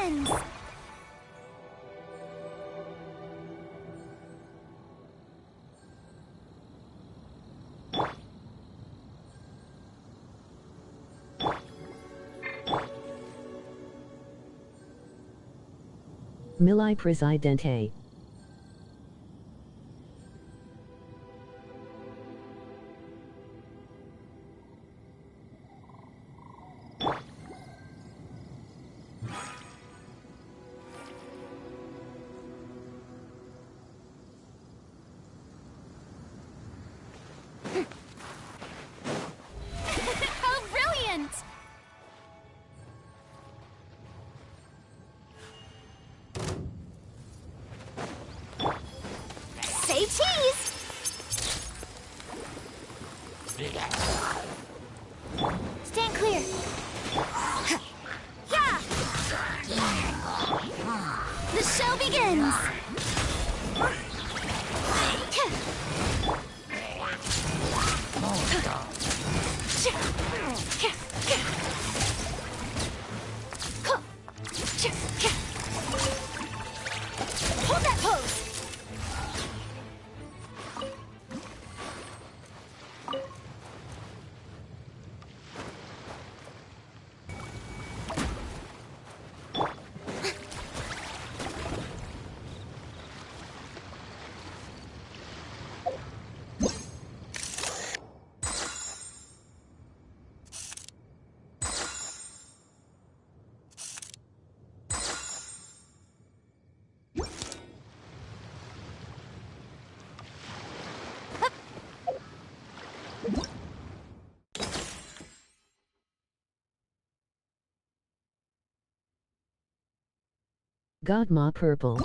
begins! Milli Presidente. How brilliant! Say cheese! Stand clear. Yeah! The show begins! Hold that pose! Godma Purple.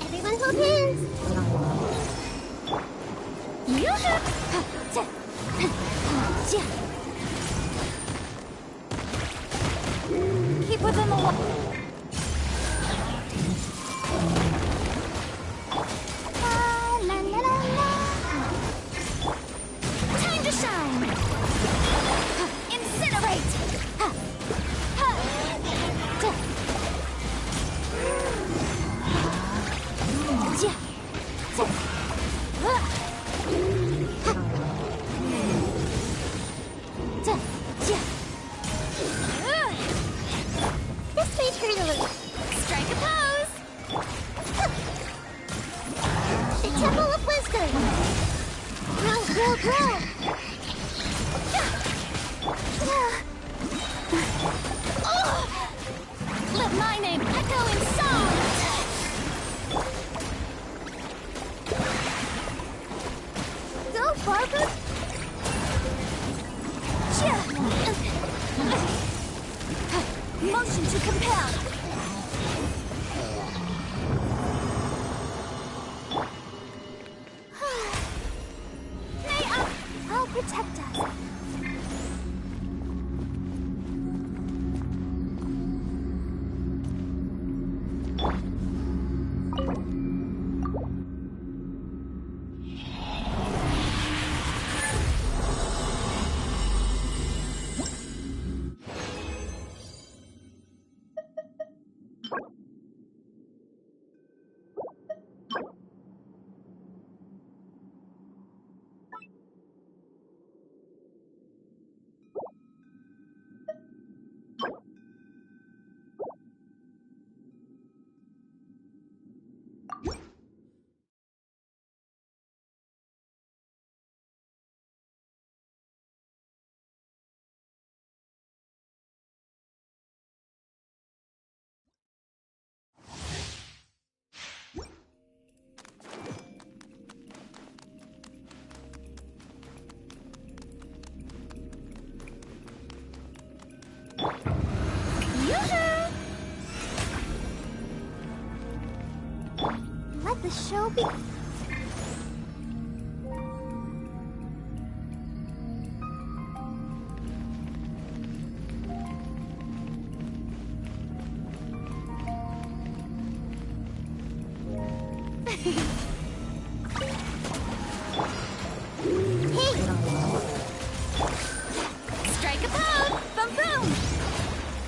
Everyone hold hands. Yoo-hoo! Ha, ja. Keep within the wall. La la la la. Time to shine. Ha, incinerate. Ha, ha, ja. Ja, ja. Ha, ja, ja. This may hurt a little. Strike a pose. The Temple of Wisdom. Grow, grow, grow. Oh! Let my name echo in song. Go, Barbara. Motion to compel. May I'll protect us. Let the show be. Strike a pose! Boom boom!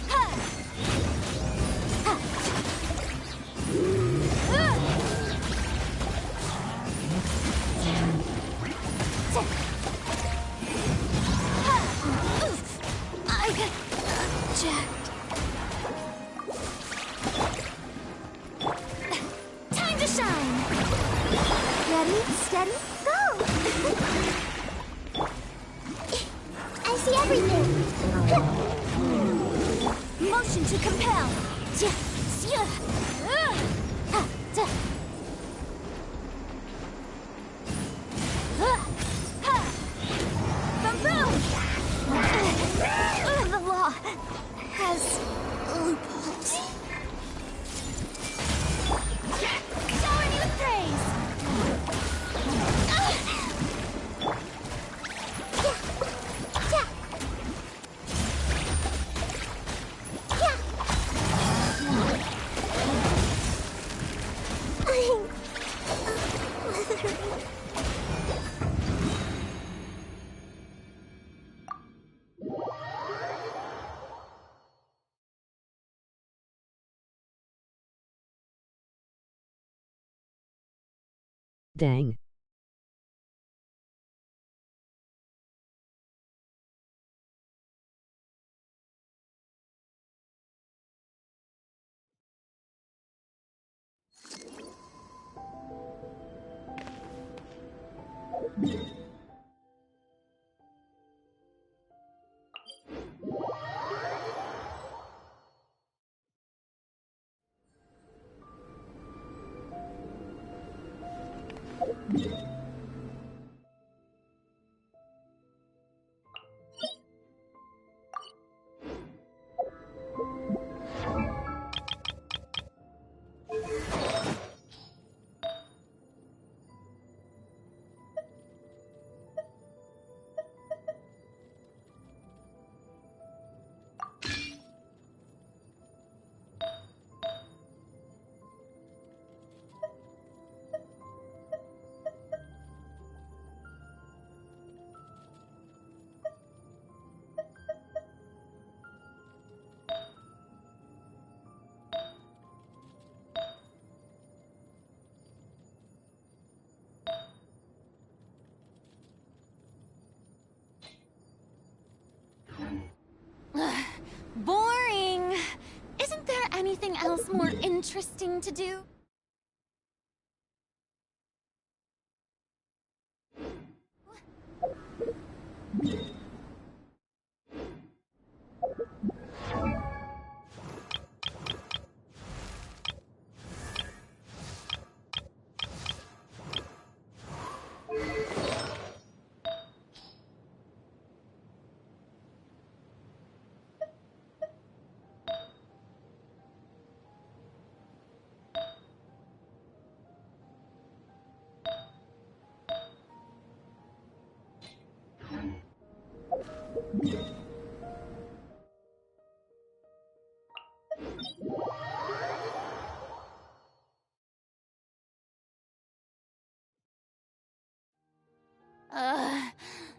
Ha! Ha! everything! Motion to compel! Boom! The law has loopholes. Shower me with praise! Dang. Boring! Isn't there anything else more interesting to do?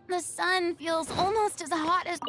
The sun feels almost as hot as...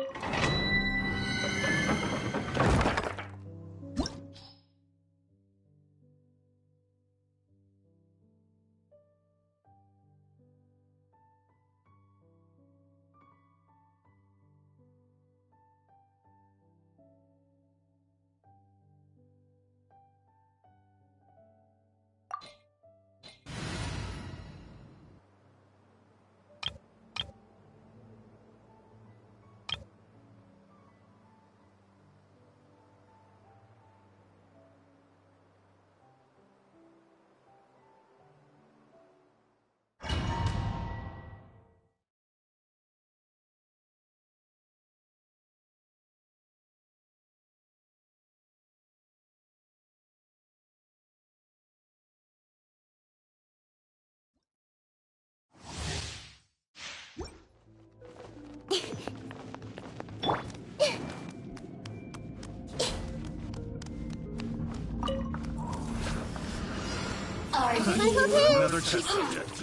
Another test subject.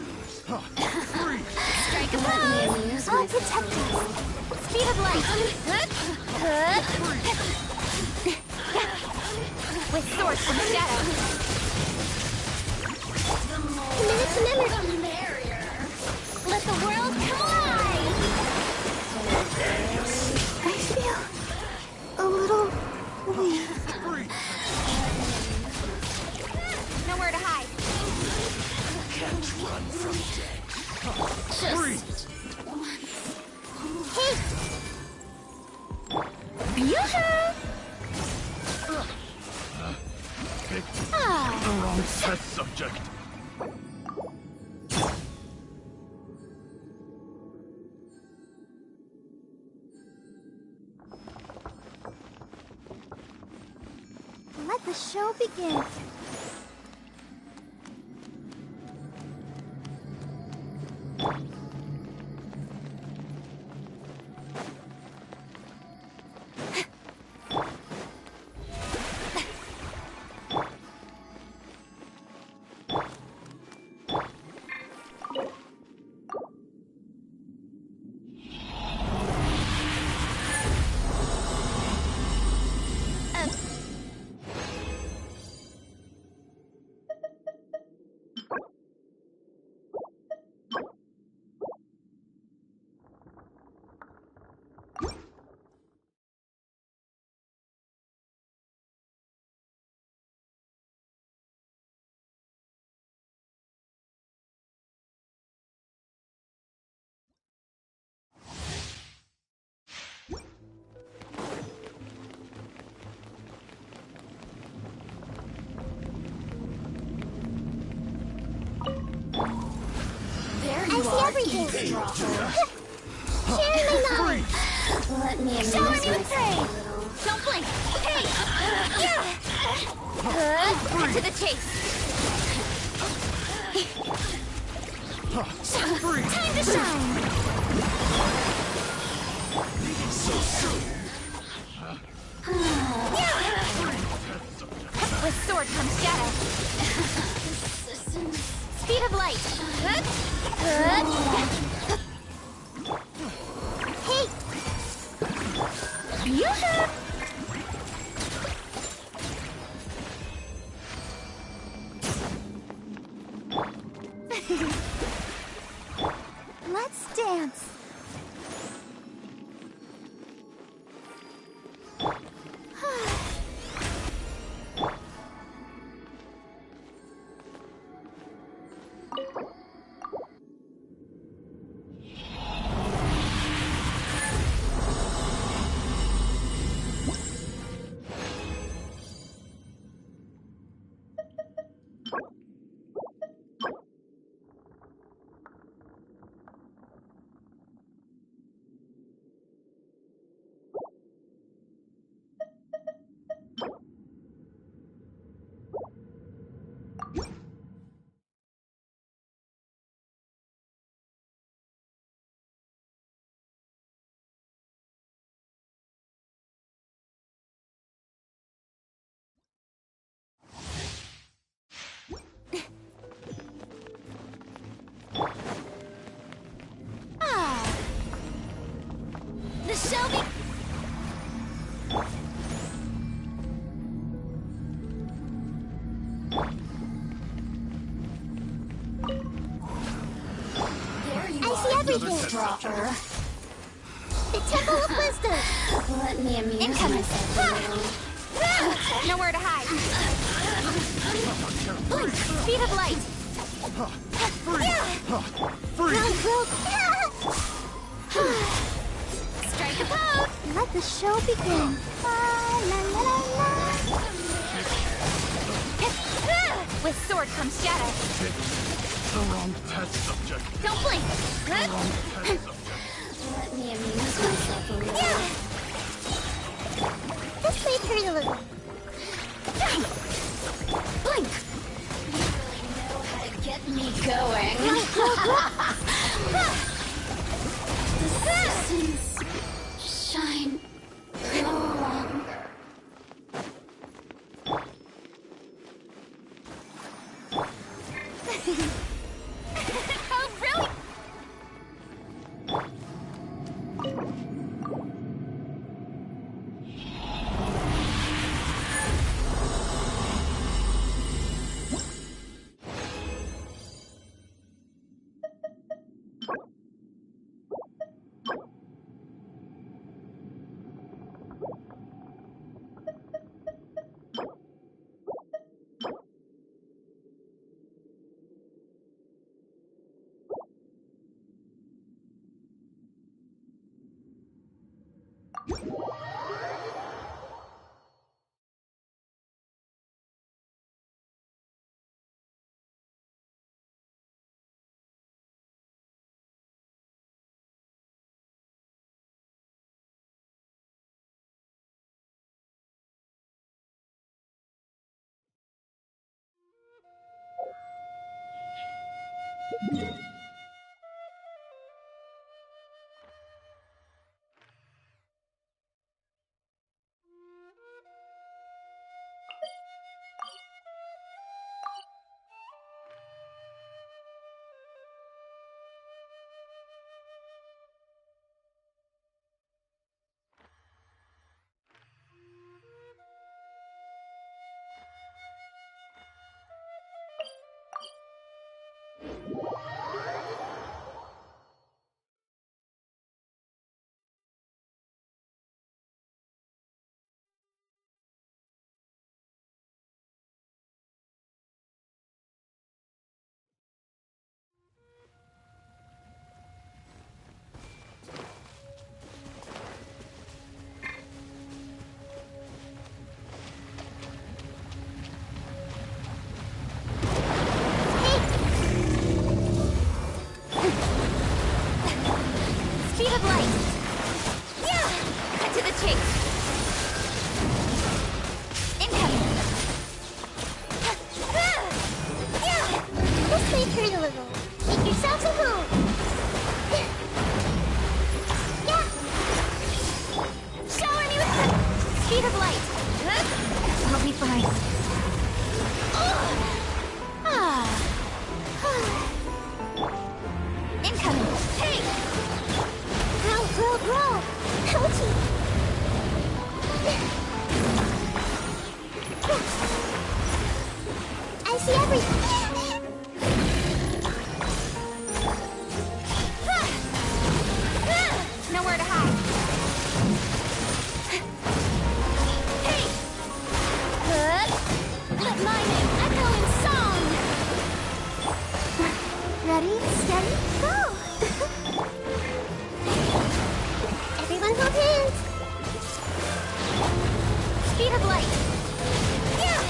Strike a button. I'll protect us. Speed of light. With sword from shadow. The merrier. Let the world collide. I feel a little weak. Nowhere to hide. Can't run from death. Freeze! Hey! Yoo-hoo! Picked Ah. the wrong test subject. Let the show begin. There you I see are, everything. eavesdropper. Share my knowledge. Let me amuse Show me myself the prey. a little. Don't blink. Hey! Yeah! Cut to the chase. Time to shine. So soon. With sword comes shadow. Speed of light. Hey! Yoo-hoo! Let's dance. Ah. The Shelby. There you I are, see everything. eavesdropper. The Temple of Wisdom. Let me amuse Incoming. myself a little. Nowhere to hide. Blink. Speed of light. Strike a pose. Let the show begin. La, la, la, la, la. With sword comes shadow. The wrong test subject. Don't blink. The wrong test subject. Let me amuse myself a little. This may hurt a little. Blink. You really know how to get me going. Persistence. Shine. Long. Oh, really? of light! Yeah! Cut to the chase! Incoming! Yeah! This may hurt a little. Make yourselves at home. Yeah. Shower me with the speed of light! I'll be fine. Ah. Incoming! Hey! Grow, grow, grow. Ouchie. I see everything. Nowhere to hide. Hey! Let my name echo in song! Ready, steady, go. Everyone hold hands. Speed of light! Yeah!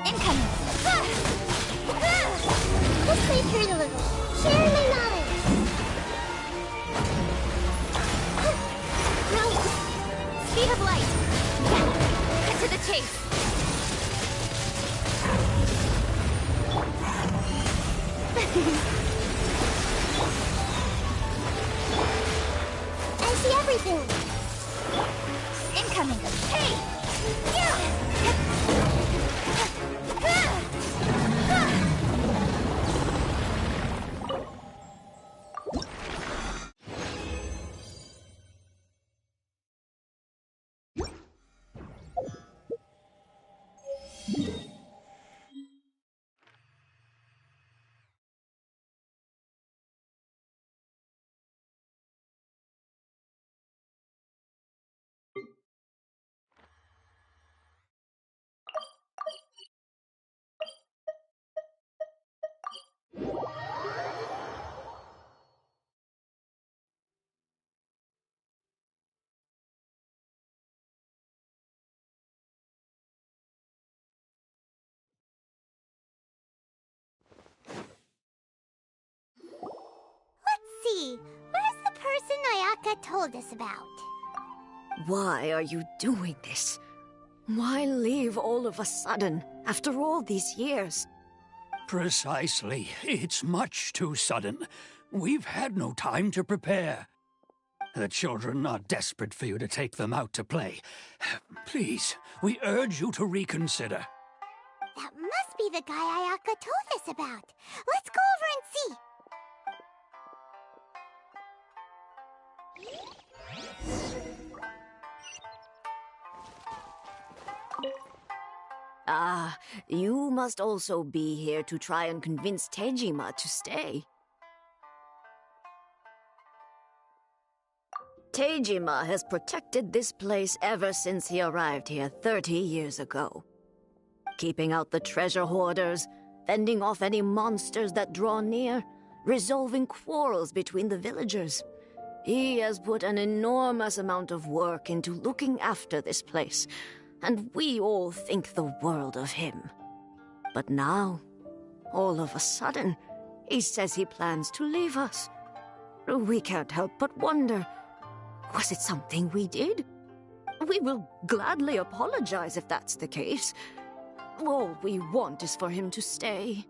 Incoming! This may hurt a little. Share my knowledge. Grow. Speed of light! Cut to the chase! I see everything. Incoming! Hey! Yeah! Let's see. Where's the person Ayaka told us about? Why are you doing this? Why leave all of a sudden, after all these years? Precisely. It's much too sudden. We've had no time to prepare. The children are desperate for you to take them out to play. Please, we urge you to reconsider. That must be the guy Ayaka told us about. Let's go over and see. Ah, you must also be here to try and convince Tejima to stay. Tejima has protected this place ever since he arrived here 30 years ago. Keeping out the treasure hoarders, fending off any monsters that draw near, resolving quarrels between the villagers. He has put an enormous amount of work into looking after this place, and we all think the world of him. But now, all of a sudden, he says he plans to leave us. We can't help but wonder, was it something we did? We will gladly apologize if that's the case. All we want is for him to stay.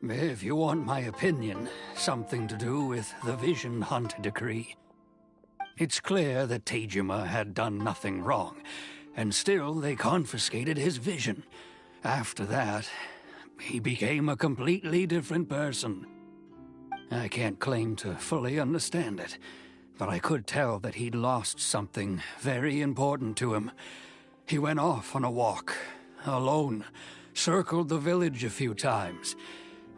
If you want my opinion, something to do with the Vision Hunt decree. It's clear that Tejima had done nothing wrong, and still they confiscated his vision. After that, he became a completely different person. I can't claim to fully understand it, but I could tell that he'd lost something very important to him. He went off on a walk, alone, circled the village a few times,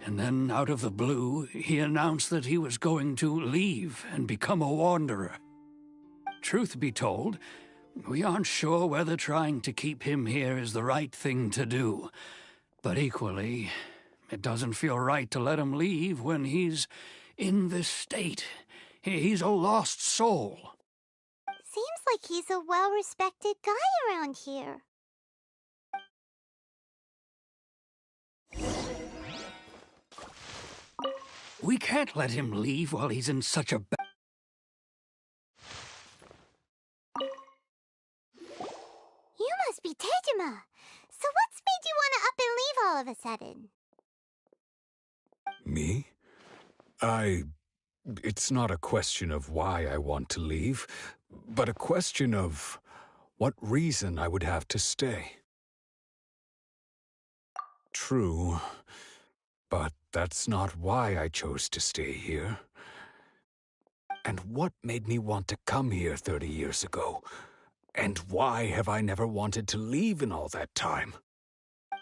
and then out of the blue, he announced that he was going to leave and become a wanderer. Truth be told, we aren't sure whether trying to keep him here is the right thing to do. But equally, it doesn't feel right to let him leave when he's in this state. He's a lost soul. Seems like he's a well-respected guy around here. We can't let him leave while he's in such a You must be Tejima. So what's made you want to up and leave all of a sudden? Me? It's not a question of why I want to leave, but a question of what reason I would have to stay. True, but that's not why I chose to stay here. And what made me want to come here 30 years ago? And why have I never wanted to leave in all that time?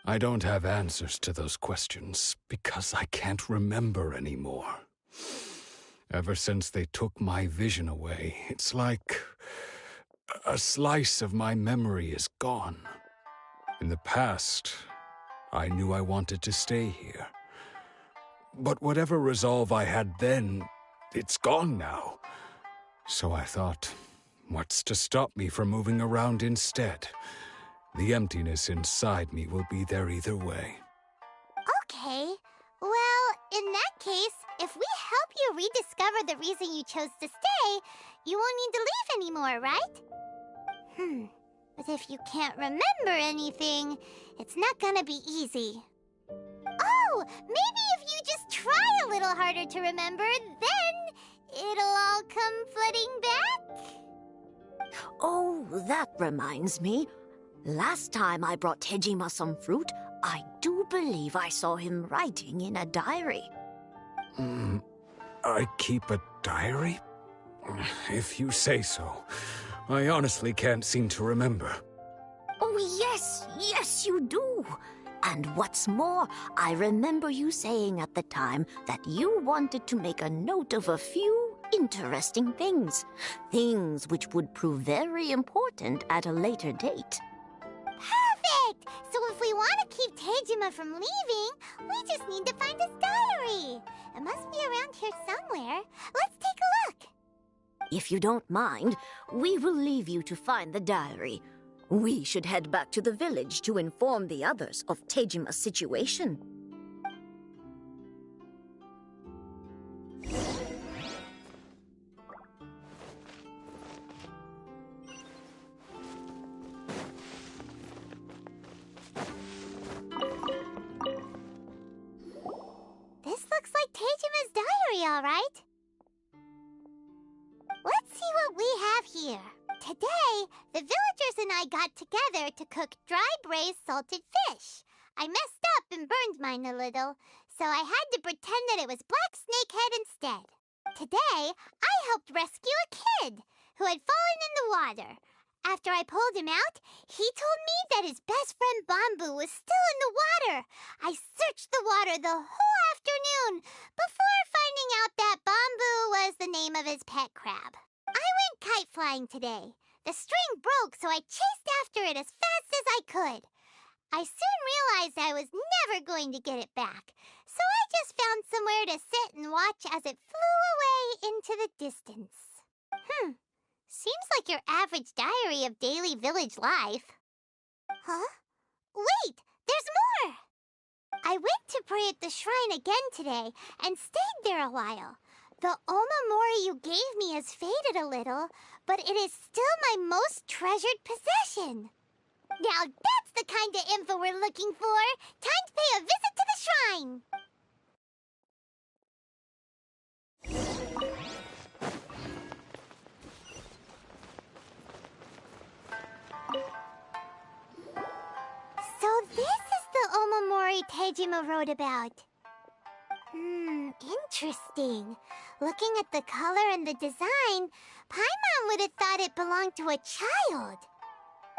I don't have answers to those questions because I can't remember anymore. Ever since they took my vision away, it's like a slice of my memory is gone. In the past, I knew I wanted to stay here. But whatever resolve I had then, it's gone now. So I thought, what's to stop me from moving around instead? The emptiness inside me will be there either way. Okay. Well, in that case, if we help you rediscover the reason you chose to stay, you won't need to leave anymore, right? But if you can't remember anything, it's not gonna be easy. Oh, maybe if you just try a little harder to remember, then it'll all come flooding back? Oh, that reminds me. Last time I brought Tejima some fruit, I do believe I saw him writing in a diary. I keep a diary? If you say so. I honestly can't seem to remember. Oh, yes, you do. And what's more, I remember you saying at the time that you wanted to make a note of a few interesting things. Things which would prove very important at a later date. Perfect! So if we want to keep Tejima from leaving, we just need to find his diary. It must be around here somewhere. Let's take a look. If you don't mind, we will leave you to find the diary. We should head back to the village to inform the others of Tejima's situation. This looks like Tejima's diary, all right. Let's see what we have here. Today, the villagers and I got together to cook dry braised salted fish. I messed up and burned mine a little, so I had to pretend that it was Black Snakehead instead. Today, I helped rescue a kid who had fallen in the water. After I pulled him out, he told me that his best friend Bamboo was still in the water. I searched the water the whole afternoon before finding out that Bamboo was the name of his pet crab. I went kite flying today. The string broke, so I chased after it as fast as I could. I soon realized I was never going to get it back, so I just found somewhere to sit and watch as it flew away into the distance. Seems like your average diary of daily village life. Huh? Wait, there's more! I went to pray at the shrine again today and stayed there a while. The Omamori you gave me has faded a little, but it is still my most treasured possession. Now that's the kind of info we're looking for. Time to pay a visit to the shrine. So this is the Omamori Tejima wrote about. Interesting. Looking at the color and the design, Paimon would have thought it belonged to a child.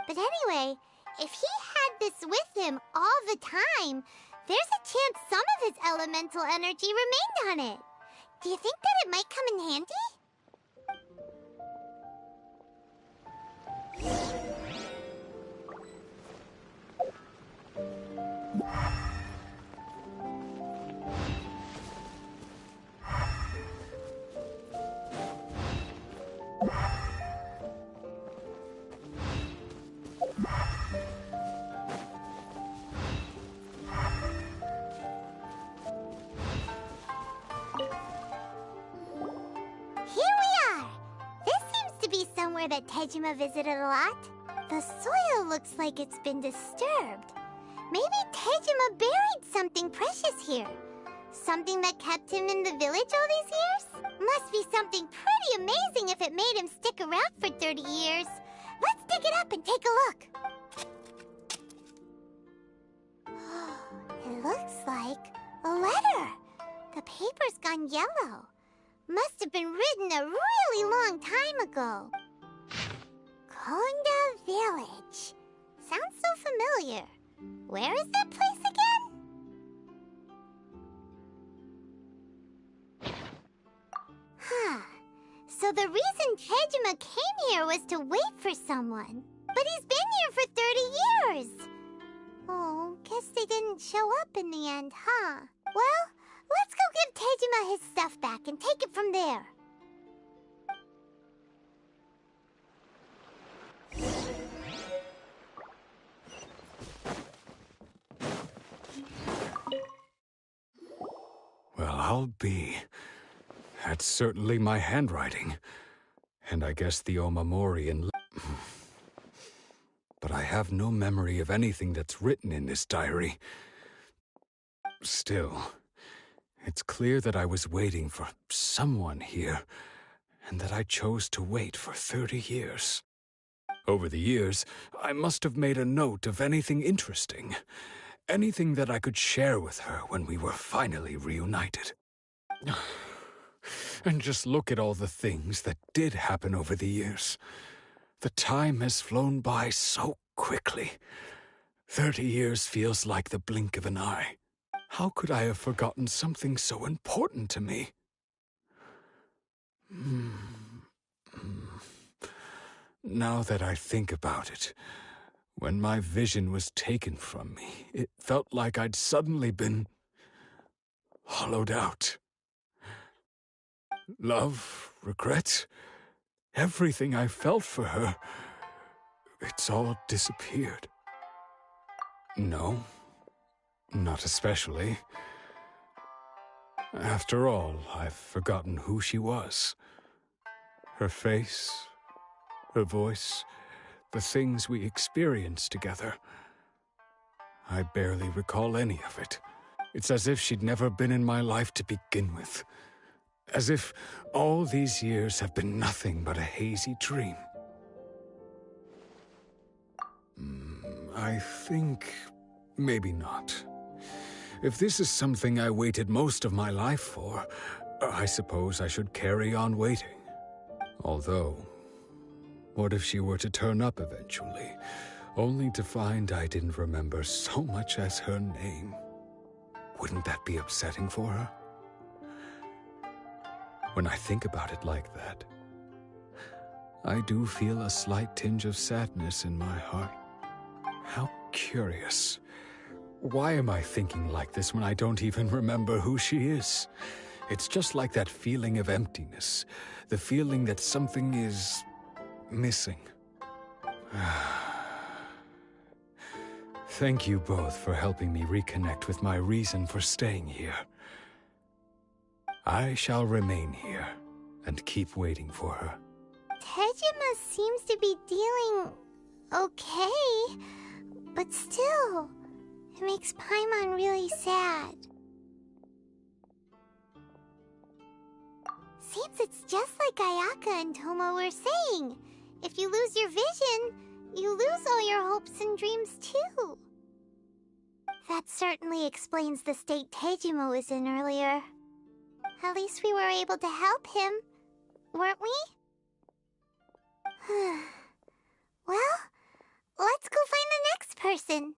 But anyway, if he had this with him all the time, there's a chance some of his elemental energy remained on it. Do you think that it might come in handy? somewhere that Tejima visited a lot? The soil looks like it's been disturbed. Maybe Tejima buried something precious here. Something that kept him in the village all these years? Must be something pretty amazing if it made him stick around for 30 years. Let's dig it up and take a look. It looks like a letter. The paper's gone yellow. Must have been written a really long time ago. Konda Village. Sounds so familiar. Where is that place again? Huh. So the reason Tejima came here was to wait for someone. But he's been here for 30 years. Oh, guess they didn't show up in the end, huh? Well, let's go give Tejima his stuff back and take it from there. Well, I'll be. That's certainly my handwriting. And I guess the Omamori and... But I have no memory of anything that's written in this diary. Still, it's clear that I was waiting for someone here, and that I chose to wait for 30 years. Over the years, I must have made a note of anything interesting. Anything that I could share with her when we were finally reunited. And just look at all the things that did happen over the years. The time has flown by so quickly. 30 years feels like the blink of an eye. How could I have forgotten something so important to me? Now that I think about it, when my vision was taken from me, it felt like I'd suddenly been hollowed out. Love, regret, everything I felt for her, it's all disappeared. No, not especially. After all, I've forgotten who she was. Her face, her voice, the things we experienced together. I barely recall any of it. It's as if she'd never been in my life to begin with. As if all these years have been nothing but a hazy dream. I think maybe not. If this is something I waited most of my life for, I suppose I should carry on waiting. Although, what if she were to turn up eventually, only to find I didn't remember so much as her name? Wouldn't that be upsetting for her? When I think about it like that, I do feel a slight tinge of sadness in my heart. How curious. Why am I thinking like this when I don't even remember who she is? It's just like that feeling of emptiness, the feeling that something is missing. Thank you both for helping me reconnect with my reason for staying here. I shall remain here and keep waiting for her. Tejima seems to be dealing okay, but still, it makes Paimon really sad. Seems it's just like Ayaka and Tomo were saying. If you lose your vision, you lose all your hopes and dreams too. That certainly explains the state Tejima was in earlier. At least we were able to help him, weren't we? Well, let's go find the next person.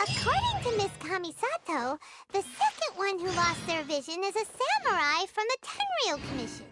According to Miss Kamisato, the second one who lost their vision is a samurai from the Tenryou Commission.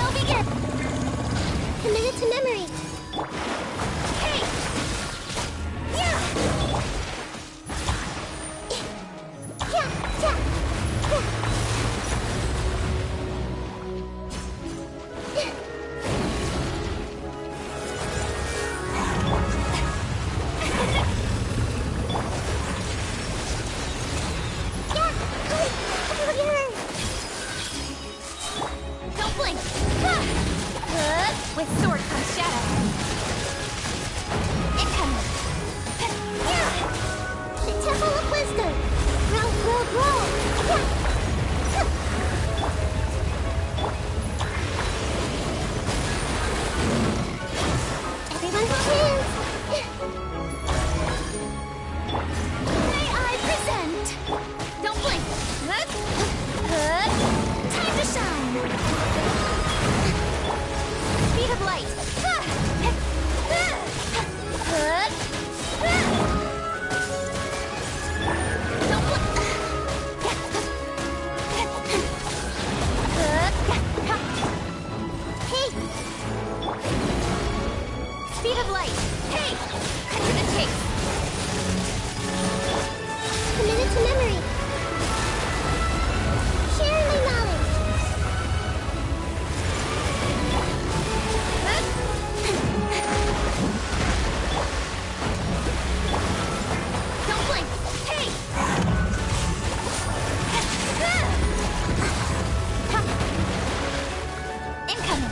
shall begin! Committed to memory. Hey! Yeah! Yeah, yeah, yeah. Don't blink! With sword comes shadow. Incoming! The Temple of Wisdom. Grow, grow, grow. Everyone hold hands. May I present? Don't blink! Time to shine! Speed of light! Don't blink! Hey, Speed of light! Hey! Cut to the chase! committed to memory. Sharing my knowledge. Don't blink! Hey! Incoming!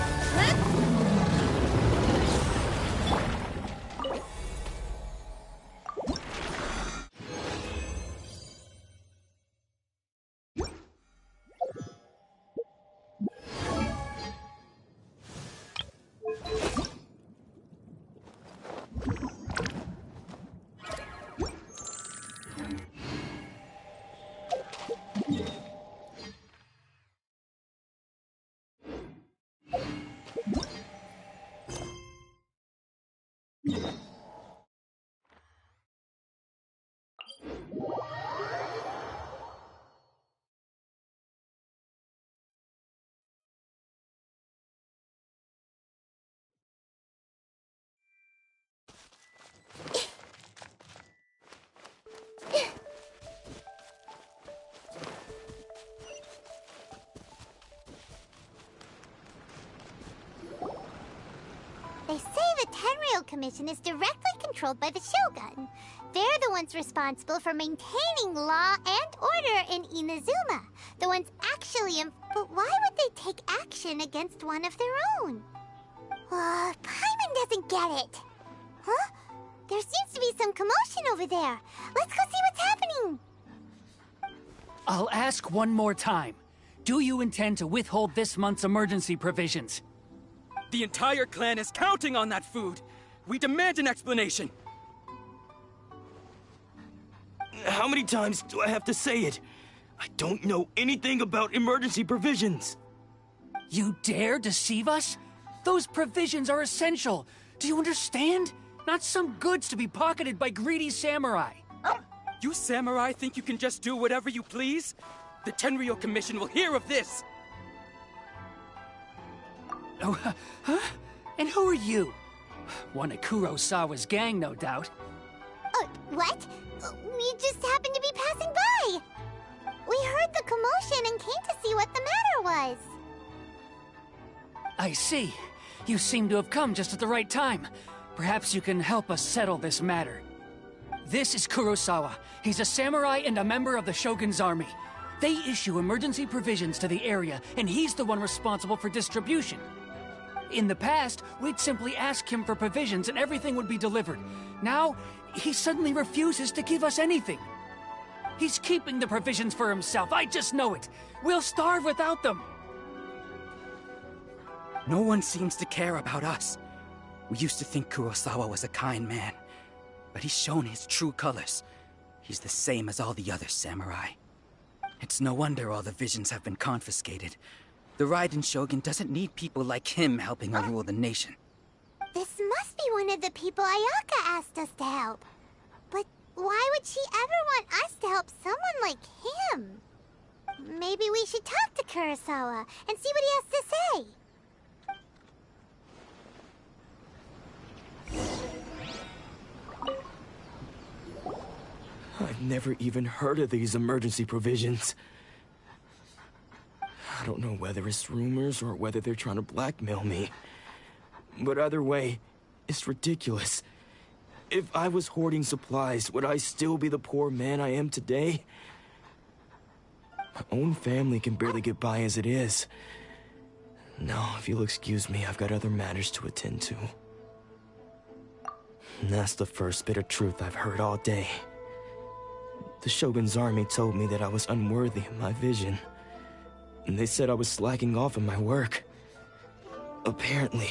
They say the Tenryou Commission is directly controlled by the Shogun. They're the ones responsible for maintaining law and order in Inazuma. The ones actually but why would they take action against one of their own? Paimon doesn't get it. Huh? There seems to be some commotion over there. Let's go see what's happening. I'll ask one more time. Do you intend to withhold this month's emergency provisions? The entire clan is counting on that food! We demand an explanation! How many times do I have to say it? I don't know anything about emergency provisions. You dare deceive us? Those provisions are essential. Do you understand? Not some goods to be pocketed by greedy samurai. You samurai think you can just do whatever you please? The Tenryou Commission will hear of this! Oh, huh? And who are you? One of Kurosawa's gang, no doubt. What? We just happened to be passing by. We heard the commotion and came to see what the matter was. I see. You seem to have come just at the right time. Perhaps you can help us settle this matter. This is Kurosawa. He's a samurai and a member of the Shogun's army. They issue emergency provisions to the area, and he's the one responsible for distribution. In the past, we'd simply ask him for provisions and everything would be delivered. Now, he suddenly refuses to give us anything. He's keeping the provisions for himself, I just know it. We'll starve without them. No one seems to care about us. We used to think Kurosawa was a kind man, but he's shown his true colors. He's the same as all the other samurai. It's no wonder all the visions have been confiscated. The Raiden Shogun doesn't need people like him helping her rule the nation. This must be one of the people Ayaka asked us to help. But why would she ever want us to help someone like him? Maybe we should talk to Kurosawa and see what he has to say. never even heard of these emergency provisions. I don't know whether it's rumors or whether they're trying to blackmail me. But either way, it's ridiculous. If I was hoarding supplies, would I still be the poor man I am today? My own family can barely get by as it is. Now, if you'll excuse me, I've got other matters to attend to. And that's the first bit of truth I've heard all day. The Shogun's army told me that I was unworthy of my vision. And they said I was slacking off in my work. Apparently,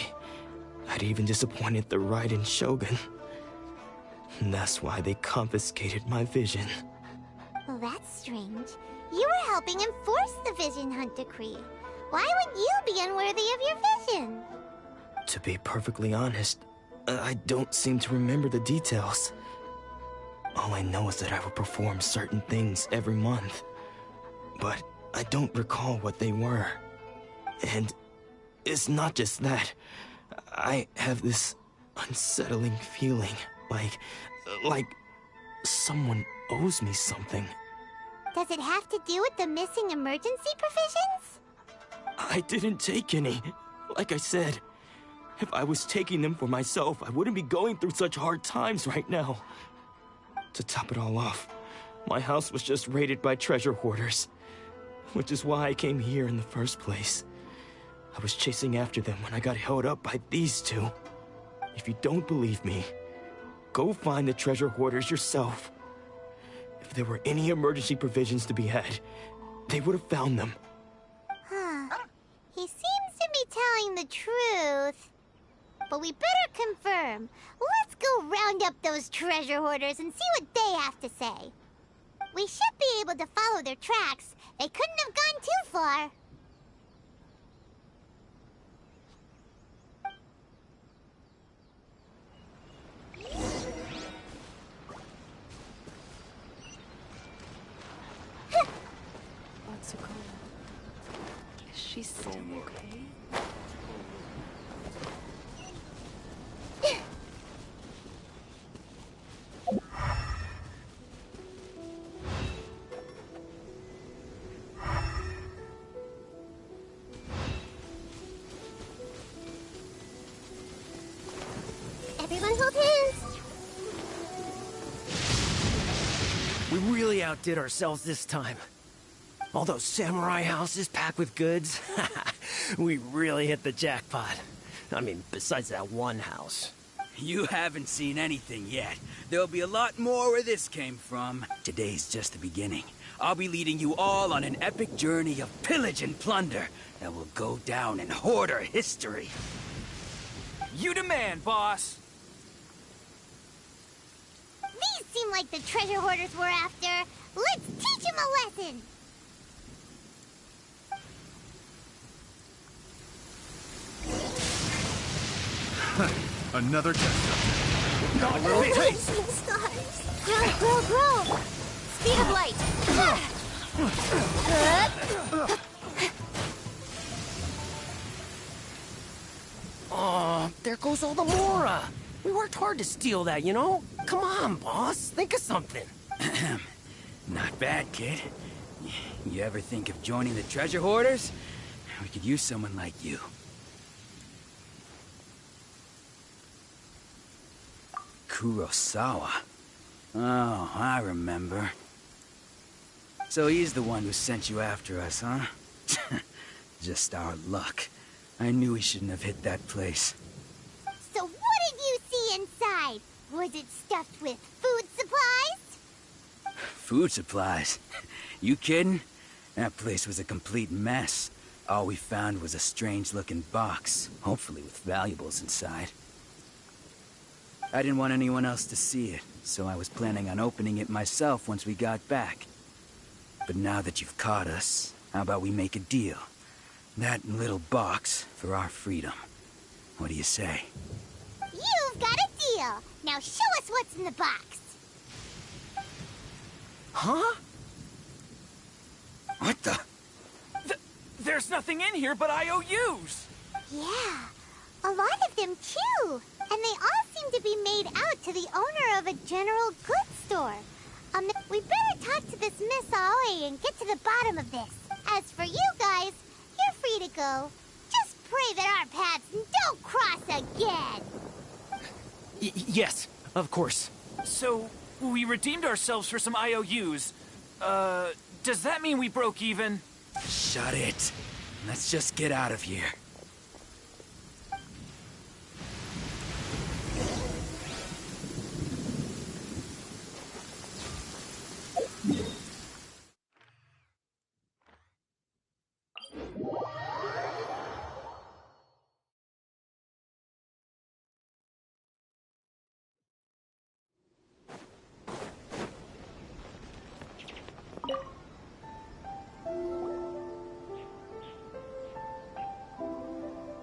I'd even disappointed the Raiden Shogun. And that's why they confiscated my vision. Well, that's strange. You were helping enforce the Vision Hunt Decree. Why would you be unworthy of your vision? To be perfectly honest, I don't seem to remember the details. All I know is that I would perform certain things every month. But I don't recall what they were. And it's not just that. I have this unsettling feeling, like someone owes me something. Does it have to do with the missing emergency provisions? I didn't take any. Like I said, if I was taking them for myself, I wouldn't be going through such hard times right now. To top it all off, my house was just raided by treasure hoarders, which is why I came here in the first place. I was chasing after them when I got held up by these two. If you don't believe me, go find the treasure hoarders yourself. If there were any emergency provisions to be had, they would have found them. Huh. He seems to be telling the truth. But we better confirm. Let's go round up those treasure hoarders and see what they have to say. We should be able to follow their tracks. They couldn't have gone too far. Is she still okay? Everyone hold hands. We really outdid ourselves this time. All those samurai houses packed with goods. We really hit the jackpot. I mean, besides that one house. You haven't seen anything yet. There'll be a lot more where this came from. Today's just the beginning. I'll be leading you all on an epic journey of pillage and plunder that will go down in hoarder history. You demand, boss! These seem like the treasure hoarders we're after. Let's teach them a lesson. Another test subject. Got a little taste. Grow, grow. Speed of light. Oh, there goes all the Mora. We worked hard to steal that, you know? Come on, boss. Think of something. Not bad, kid. You ever think of joining the treasure hoarders? We could use someone like you. Kurosawa. Oh, I remember. So he's the one who sent you after us, huh? Just our luck. I knew we shouldn't have hit that place. So what did you see inside? Was it stuffed with food supplies? Food supplies? You kidding? That place was a complete mess. All we found was a strange-looking box, hopefully with valuables inside. I didn't want anyone else to see it, so I was planning on opening it myself once we got back. But now that you've caught us, how about we make a deal? That little box for our freedom. What do you say? You've got a deal. Now show us what's in the box. Huh? What the? There's nothing in here but IOUs! Yeah, a lot of them too. And they all seem to be made out to the owner of a general goods store. We better talk to this Miss Aoi and get to the bottom of this. As for you guys, you're free to go. Just pray that our paths don't cross again. Yes, of course. So, we redeemed ourselves for some IOUs. Does that mean we broke even? Shut it. Let's just get out of here.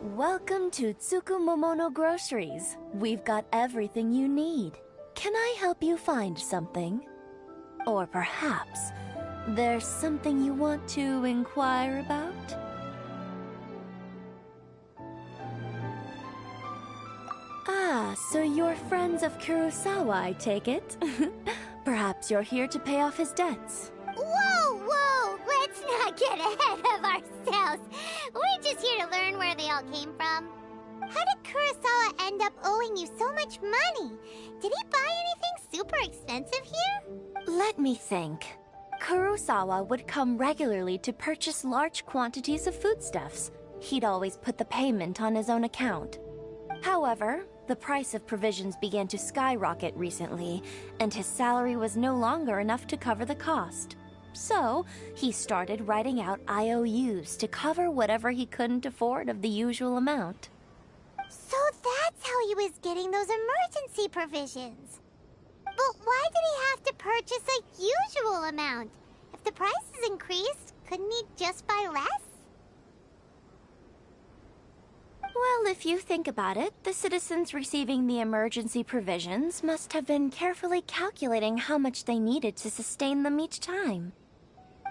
Welcome to Tsukumomono Groceries. We've got everything you need. Can I help you find something? Or perhaps there's something you want to inquire about? Ah, so you're friends of Kurosawa, I take it? Perhaps you're here to pay off his debts. Whoa, whoa! Let's not get ahead of ourselves. We're just here to learn where they all came from. How did Kurosawa end up owing you so much money? Did he buy anything super expensive here? Let me think. Kurosawa would come regularly to purchase large quantities of foodstuffs. He'd always put the payment on his own account. However, the price of provisions began to skyrocket recently, and his salary was no longer enough to cover the cost. So, he started writing out IOUs to cover whatever he couldn't afford of the usual amount. So that's how he was getting those emergency provisions. But why did he have to purchase a usual amount? If the prices increased, couldn't he just buy less? Well, if you think about it, the citizens receiving the emergency provisions must have been carefully calculating how much they needed to sustain them each time.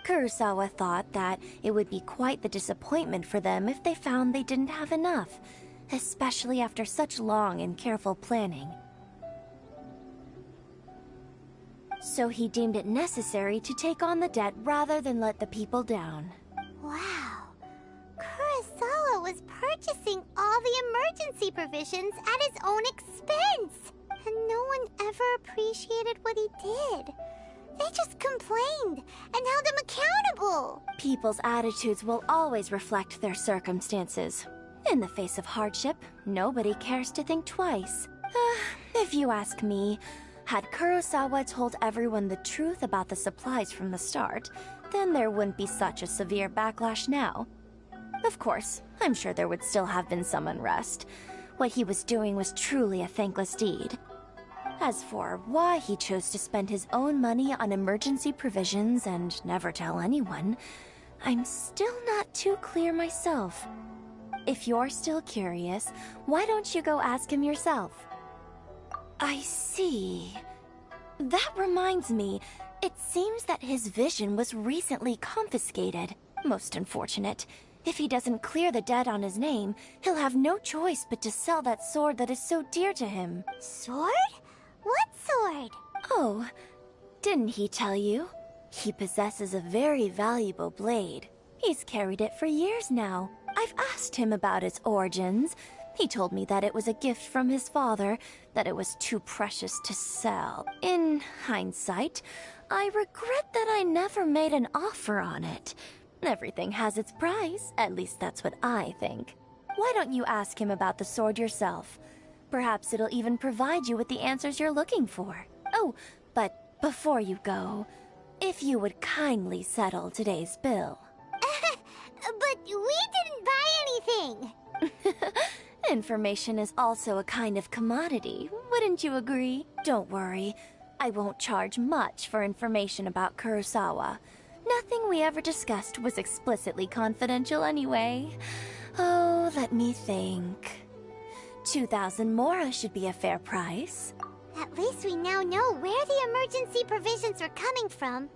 Kurosawa thought that it would be quite the disappointment for them if they found they didn't have enough, especially after such long and careful planning. So he deemed it necessary to take on the debt rather than let the people down. Wow. Kurosawa was purchasing all the emergency provisions at his own expense. And no one ever appreciated what he did. They just complained and held him accountable. People's attitudes will always reflect their circumstances. In the face of hardship, nobody cares to think twice. If you ask me, had Kurosawa told everyone the truth about the supplies from the start, then there wouldn't be such a severe backlash now. Of course, I'm sure there would still have been some unrest. What he was doing was truly a thankless deed. As for why he chose to spend his own money on emergency provisions and never tell anyone, I'm still not too clear myself. If you're still curious, why don't you go ask him yourself? I see. That reminds me, it seems that his vision was recently confiscated. Most unfortunate. If he doesn't clear the debt on his name, he'll have no choice but to sell that sword that is so dear to him. Sword? What sword? Oh, didn't he tell you? He possesses a very valuable blade. He's carried it for years now. I've asked him about its origins. He told me that it was a gift from his father, that it was too precious to sell. In hindsight, I regret that I never made an offer on it. Everything has its price, at least that's what I think. Why don't you ask him about the sword yourself? Perhaps it'll even provide you with the answers you're looking for. Oh, but before you go, if you would kindly settle today's bill. But we didn't buy anything! Information is also a kind of commodity, wouldn't you agree? Don't worry, I won't charge much for information about Kurosawa. Nothing we ever discussed was explicitly confidential anyway. Oh, let me think. 2,000 mora should be a fair price. At least we now know where the emergency provisions were coming from.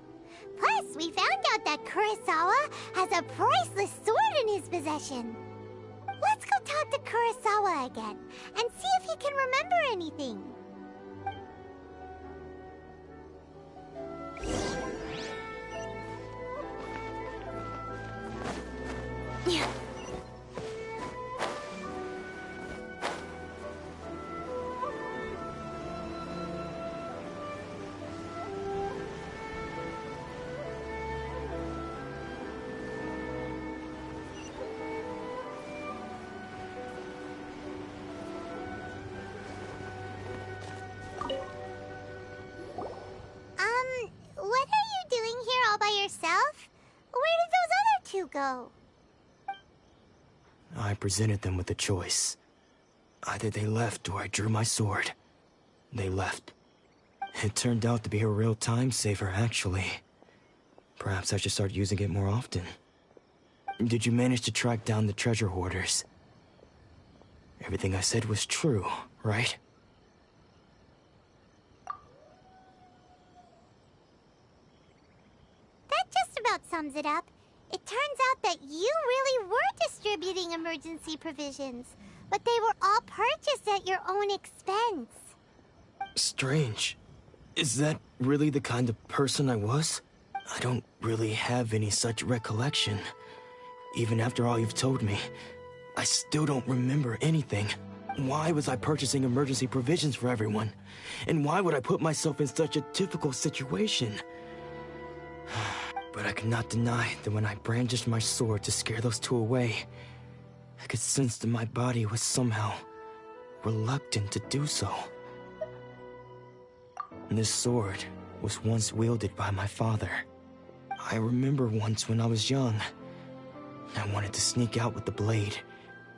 Plus, we found out that Kurosawa has a priceless sword in his possession. Let's go talk to Kurosawa again, and see if he can remember anything. ago? I presented them with a choice. Either they left or I drew my sword. They left. It turned out to be a real time saver, actually. Perhaps I should start using it more often. Did you manage to track down the treasure hoarders? Everything I said was true, right? That just about sums it up. It turns out that you really were distributing emergency provisions, but they were all purchased at your own expense. Strange. Is that really the kind of person I was? I don't really have any such recollection. Even after all you've told me, I still don't remember anything. Why was I purchasing emergency provisions for everyone? And why would I put myself in such a difficult situation? But I cannot deny that when I brandished my sword to scare those two away, I could sense that my body was somehow reluctant to do so. This sword was once wielded by my father. I remember once when I was young, I wanted to sneak out with the blade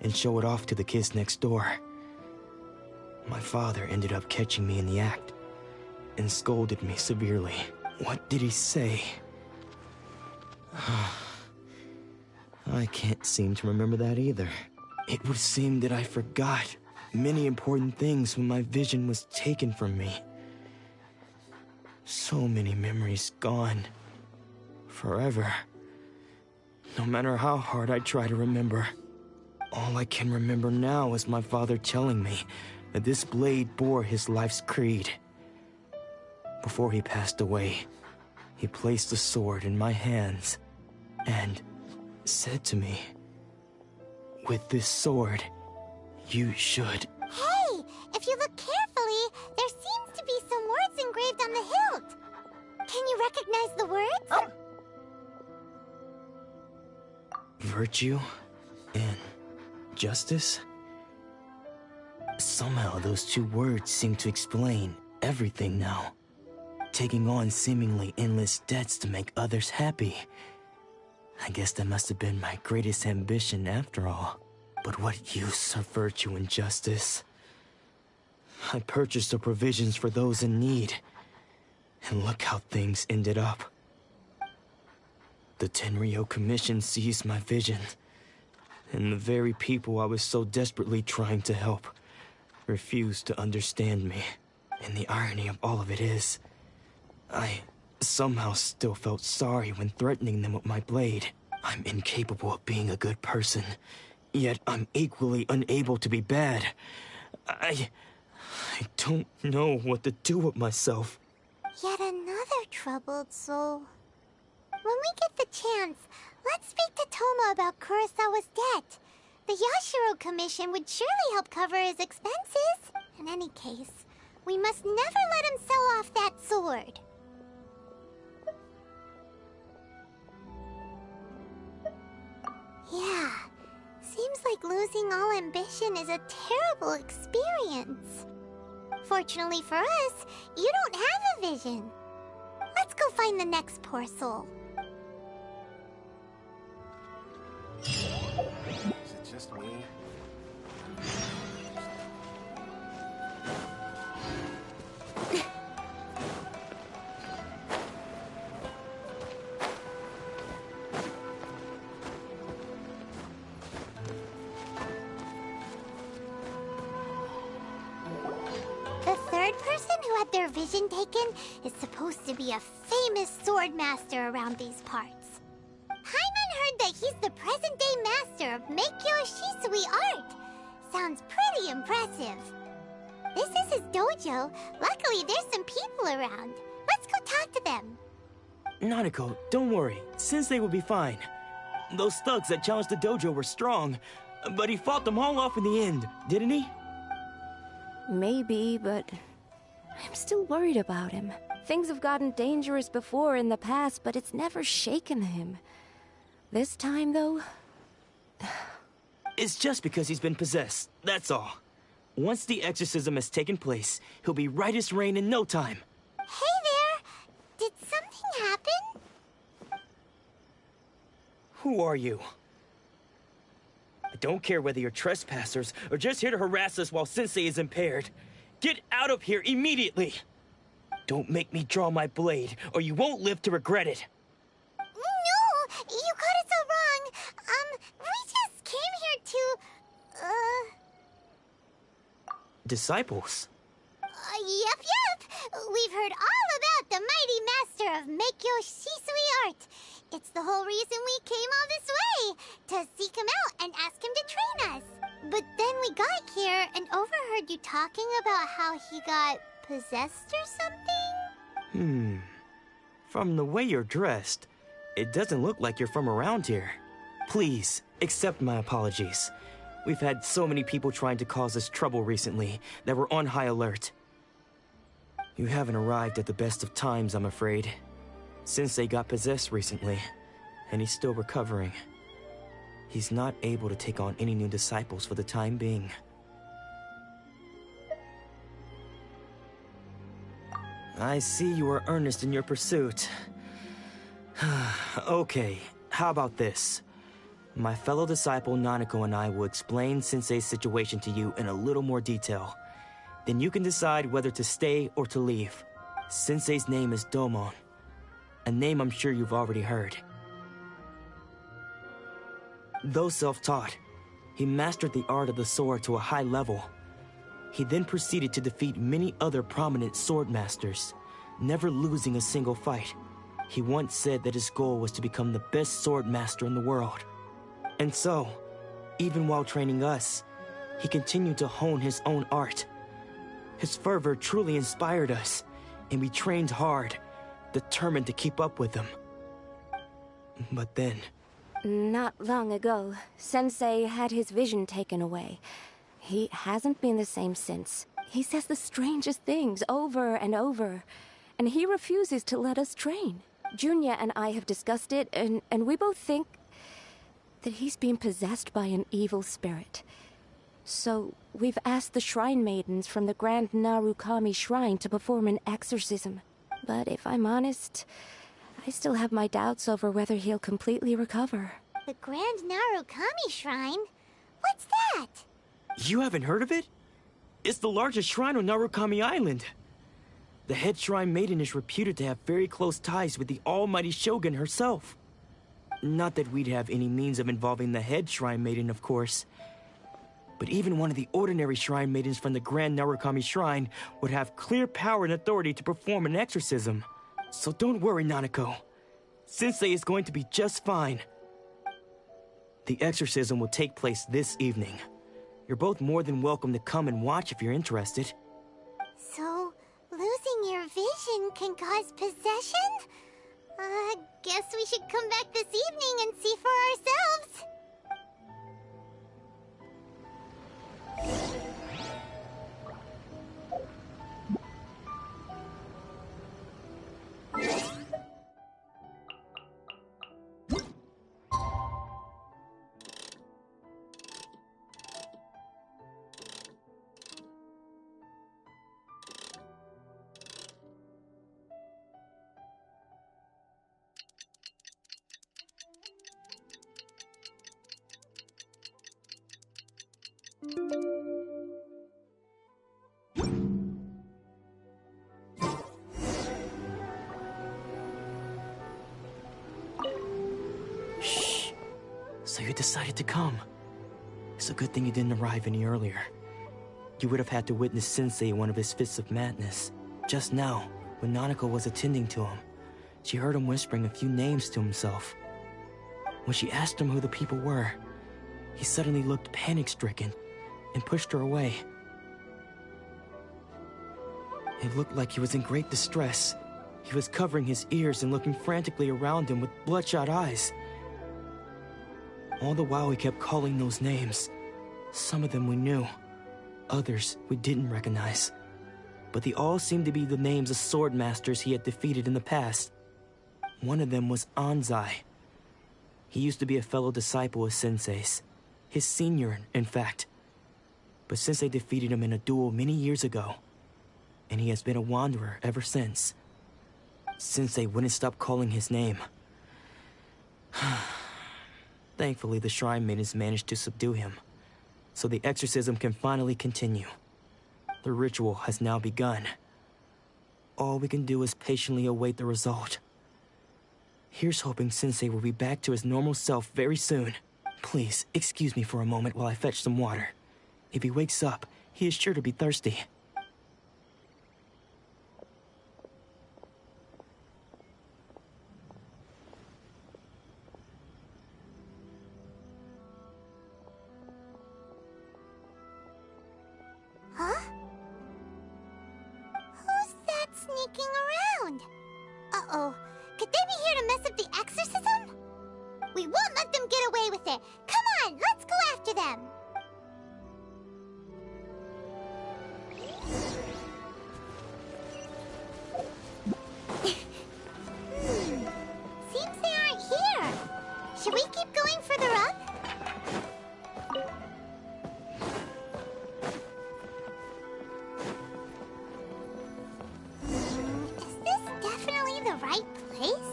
and show it off to the kids next door. My father ended up catching me in the act and scolded me severely. What did he say? I can't seem to remember that either. It would seem that I forgot many important things when my vision was taken from me. So many memories gone. Forever. No matter how hard I try to remember, all I can remember now is my father telling me that this blade bore his life's creed. Before he passed away, he placed the sword in my hands and said to me, "With this sword, you should..." Hey! If you look carefully, there seems to be some words engraved on the hilt. Can you recognize the words? Virtue and justice? Somehow those two words seem to explain everything now. Taking on seemingly endless debts to make others happy. I guess that must have been my greatest ambition after all. But what use are virtue and justice? I purchased the provisions for those in need. And look how things ended up. The Tenryo Commission seized my vision. And the very people I was so desperately trying to help refused to understand me. And the irony of all of it is, I somehow still felt sorry when threatening them with my blade. I'm incapable of being a good person, yet I'm equally unable to be bad. I don't know what to do with myself. Yet another troubled soul. When we get the chance, let's speak to Toma about Kurosawa's debt. The Yashiro Commission would surely help cover his expenses. In any case, we must never let him sell off that sword. Yeah, seems like losing all ambition is a terrible experience. Fortunately for us, you don't have a vision. Let's go find the next poor soul. Is it just me? The third person who had their vision taken is supposed to be a famous sword master around these parts. Paimon heard that he's the present-day master of Meikyo Shisui art. Sounds pretty impressive. This is his dojo. Luckily, there's some people around. Let's go talk to them. Nanako, don't worry. Sensei will be fine. Those thugs that challenged the dojo were strong, but he fought them all off in the end, didn't he? Maybe, but I'm still worried about him. Things have gotten dangerous before in the past, but it's never shaken him. This time, though... It's just because he's been possessed, that's all. Once the exorcism has taken place, he'll be right as rain in no time. Hey there! Did something happen? Who are you? I don't care whether you're trespassers or just here to harass us while Sensei is impaired. Get out of here immediately! Don't make me draw my blade, or you won't live to regret it. No! You got it so wrong. We just came here to, Disciples? Yep. We've heard all about the mighty master of Meikyo Shisui art. It's the whole reason we came all this way, to seek him out and ask him to train us. But then we got here and overheard you talking about how he got possessed or something? From the way you're dressed, it doesn't look like you're from around here. Please, accept my apologies. We've had so many people trying to cause us trouble recently that we're on high alert. You haven't arrived at the best of times, I'm afraid. Sensei got possessed recently, and he's still recovering. He's not able to take on any new disciples for the time being. I see you are earnest in your pursuit. Okay, how about this? My fellow disciple Nanako and I will explain Sensei's situation to you in a little more detail. Then you can decide whether to stay or to leave. Sensei's name is Domon, a name I'm sure you've already heard. Though self-taught, he mastered the art of the sword to a high level. He then proceeded to defeat many other prominent sword masters, never losing a single fight. He once said that his goal was to become the best sword master in the world. And so, even while training us, he continued to hone his own art. His fervor truly inspired us, and we trained hard, determined to keep up with him. But then... Not long ago, Sensei had his vision taken away. He hasn't been the same since. He says the strangest things over and over, and he refuses to let us train. Junya and I have discussed it, and we both think that he's being possessed by an evil spirit. So we've asked the shrine maidens from the Grand Narukami Shrine to perform an exorcism. But if I'm honest, I still have my doubts over whether he'll completely recover. The Grand Narukami Shrine? What's that? You haven't heard of it? It's the largest shrine on Narukami Island. The head shrine maiden is reputed to have very close ties with the almighty Shogun herself. Not that we'd have any means of involving the head shrine maiden, of course. But even one of the ordinary shrine maidens from the Grand Narukami Shrine would have clear power and authority to perform an exorcism. So don't worry, Nanako. Sensei is going to be just fine. The exorcism will take place this evening. You're both more than welcome to come and watch if you're interested. So, losing your vision can cause possession? Guess we should come back this evening and see for ourselves. Shh. So you decided to come. It's a good thing you didn't arrive any earlier. You would have had to witness Sensei in one of his fits of madness. Just now, when Nanako was attending to him, she heard him whispering a few names to himself. When she asked him who the people were, he suddenly looked panic-stricken and pushed her away. It looked like he was in great distress. He was covering his ears and looking frantically around him with bloodshot eyes. All the while he kept calling those names. Some of them we knew, others we didn't recognize. But they all seemed to be the names of sword masters he had defeated in the past. One of them was Anzai. He used to be a fellow disciple of Sensei's. His senior, in fact. But Sensei defeated him in a duel many years ago, and he has been a wanderer ever since. Sensei wouldn't stop calling his name. Thankfully, the Shrine Maidens managed to subdue him, so the exorcism can finally continue. The ritual has now begun. All we can do is patiently await the result. Here's hoping Sensei will be back to his normal self very soon. Please, excuse me for a moment while I fetch some water. If he wakes up, he is sure to be thirsty. Huh? Who's that sneaking around? Uh-oh. Could they be here to mess up the exorcism? We won't let them get away with it. Come on, let's go after them. Seems they aren't here. Should we keep going further up? Is this definitely the right place?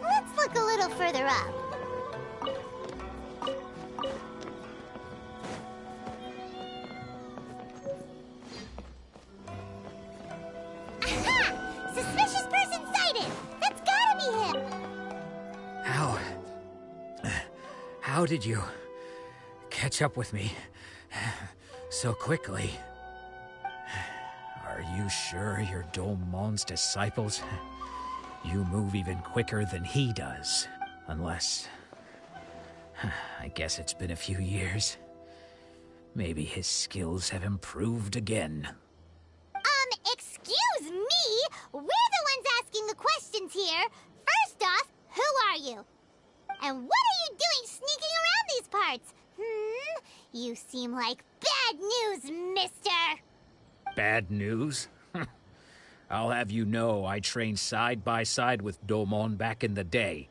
Let's look a little further up. Aha! Suspicious person sighted! That's gotta be him! How did you catch up with me so quickly? Are you sure you're Domon's disciples? You move even quicker than he does. Unless... I guess it's been a few years. Maybe his skills have improved again. Excuse me? We're the ones asking the questions here. First off, who are you? And what are you doing sneaking around these parts? You seem like bad news, mister. Bad news? I'll have you know I trained side by side with Domon back in the day,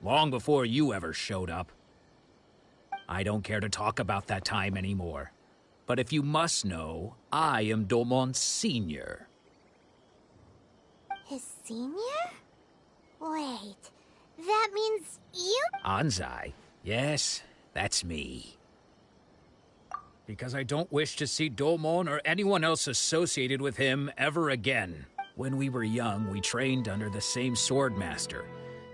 long before you ever showed up. I don't care to talk about that time anymore. But if you must know, I am Domon's senior. His senior? Wait, that means you? Anzai? Yes, that's me. Because I don't wish to see Domon or anyone else associated with him ever again. When we were young, we trained under the same swordmaster,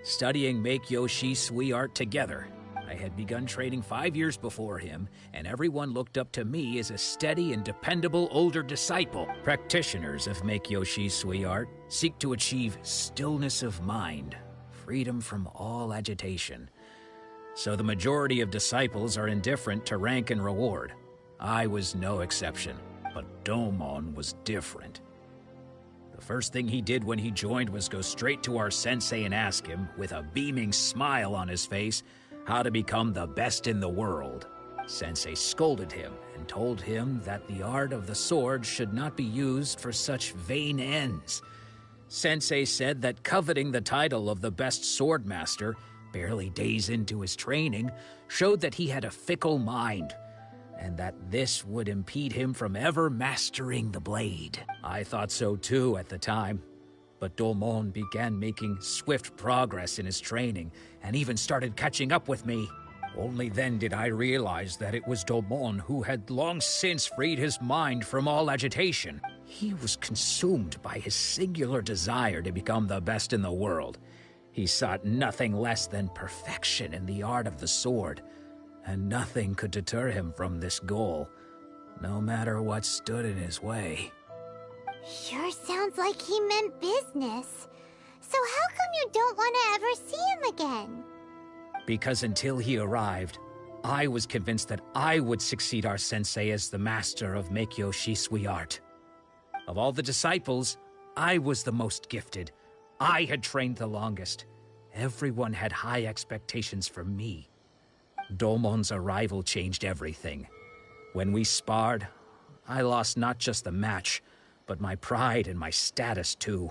studying Make-Yoshi Sui art together. I had begun training 5 years before him, and everyone looked up to me as a steady and dependable older disciple. Practitioners of Make-Yoshi Sui art seek to achieve stillness of mind, freedom from all agitation. So the majority of disciples are indifferent to rank and reward. I was no exception, but Domon was different. The first thing he did when he joined was go straight to our sensei and ask him, with a beaming smile on his face, how to become the best in the world. Sensei scolded him and told him that the art of the sword should not be used for such vain ends. Sensei said that coveting the title of the best swordmaster, barely days into his training, showed that he had a fickle mind, and that this would impede him from ever mastering the blade. I thought so too at the time, but Domon began making swift progress in his training, and even started catching up with me. Only then did I realize that it was Domon who had long since freed his mind from all agitation. He was consumed by his singular desire to become the best in the world. He sought nothing less than perfection in the art of the sword, and nothing could deter him from this goal, no matter what stood in his way. Sure sounds like he meant business. So how come you don't want to ever see him again? Because until he arrived, I was convinced that I would succeed our sensei as the master of Make-Yoshi Sui art. Of all the disciples, I was the most gifted. I had trained the longest. Everyone had high expectations for me. Domon's arrival changed everything. When we sparred, I lost not just the match, but my pride and my status too.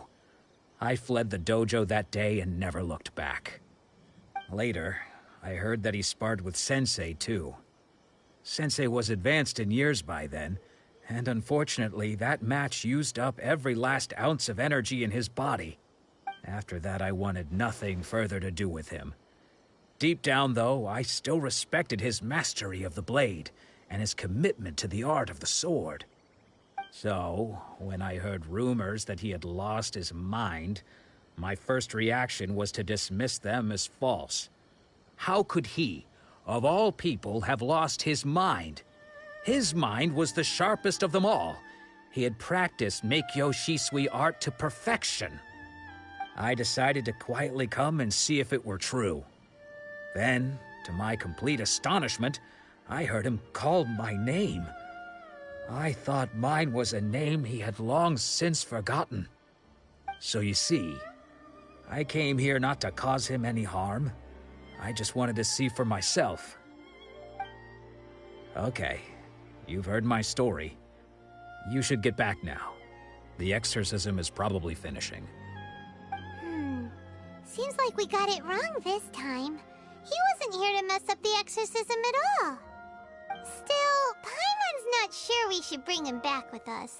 I fled the dojo that day and never looked back. Later, I heard that he sparred with Sensei too. Sensei was advanced in years by then, and unfortunately that match used up every last ounce of energy in his body. After that, I wanted nothing further to do with him. Deep down, though, I still respected his mastery of the blade and his commitment to the art of the sword. So, when I heard rumors that he had lost his mind, my first reaction was to dismiss them as false. How could he, of all people, have lost his mind? His mind was the sharpest of them all. He had practiced Meikyo Shisui art to perfection. I decided to quietly come and see if it were true. Then, to my complete astonishment, I heard him call my name. I thought mine was a name he had long since forgotten. So you see, I came here not to cause him any harm. I just wanted to see for myself. Okay, you've heard my story. You should get back now. The exorcism is probably finishing. Seems like we got it wrong this time. He wasn't here to mess up the exorcism at all. Still, Paimon's not sure we should bring him back with us.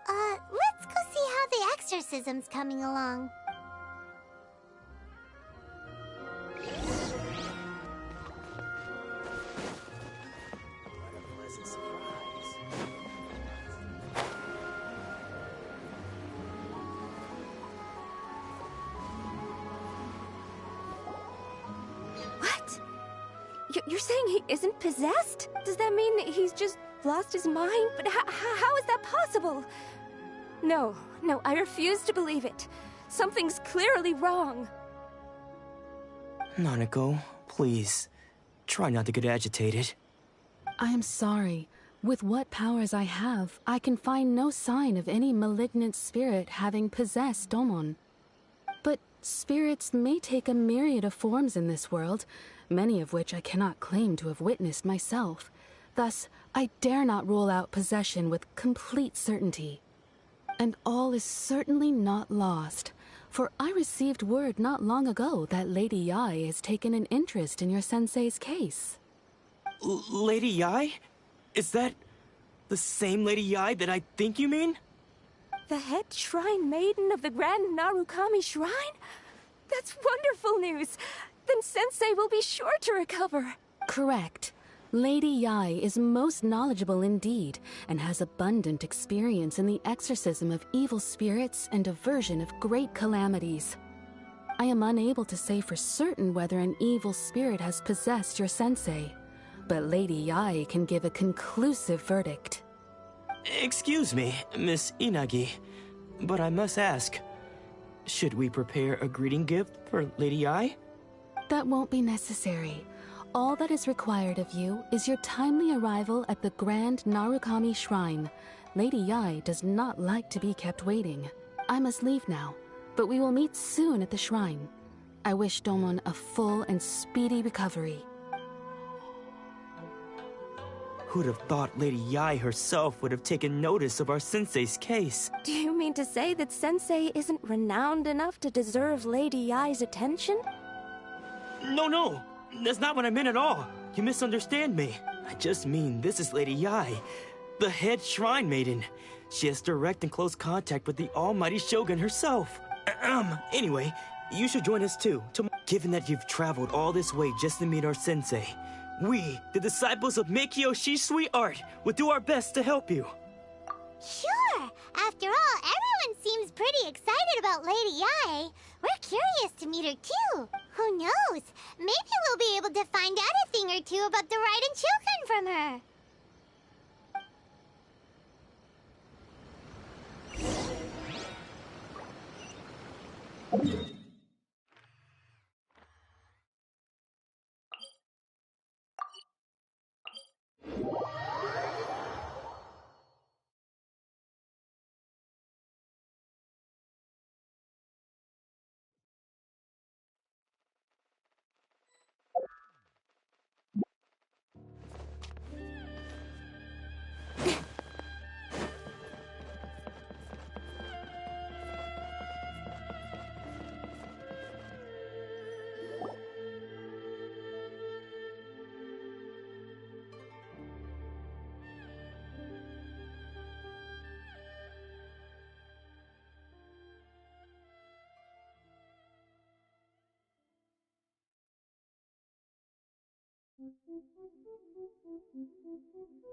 Let's go see how the exorcism's coming along. You're saying he isn't possessed? Does that mean he's just lost his mind? But how is that possible? No, I refuse to believe it. Something's clearly wrong. Nanako, please. Try not to get agitated. I am sorry. With what powers I have, I can find no sign of any malignant spirit having possessed Domon. But spirits may take a myriad of forms in this world, many of which I cannot claim to have witnessed myself. Thus, I dare not rule out possession with complete certainty. And all is certainly not lost, for I received word not long ago that Lady Yae has taken an interest in your sensei's case. Lady Yae? Is that the same Lady Yae that I think you mean? The head shrine maiden of the Grand Narukami Shrine? That's wonderful news! Then Sensei will be sure to recover. Correct. Lady Yae is most knowledgeable indeed, and has abundant experience in the exorcism of evil spirits and aversion of great calamities. I am unable to say for certain whether an evil spirit has possessed your sensei, but Lady Yae can give a conclusive verdict. Excuse me, Miss Inagi, but I must ask, should we prepare a greeting gift for Lady Yae? That won't be necessary. All that is required of you is your timely arrival at the Grand Narukami Shrine. Lady Yae does not like to be kept waiting. I must leave now, but we will meet soon at the shrine. I wish Domon a full and speedy recovery. Who'd have thought Lady Yae herself would have taken notice of our sensei's case? Do you mean to say that Sensei isn't renowned enough to deserve Lady Yae's attention? No, that's not what I meant at all. You misunderstand me. I just mean this is Lady Yae, the head shrine maiden. She has direct and close contact with the almighty Shogun herself. Anyway, you should join us too. Given that you've traveled all this way just to meet our sensei, we, the disciples of Meikyo Shisui art, will do our best to help you. Sure! After all, everyone seems pretty excited about Lady Yae. We're curious to meet her too. Who knows? Maybe we'll be able to find out a thing or two about the Raiden Shogun from her.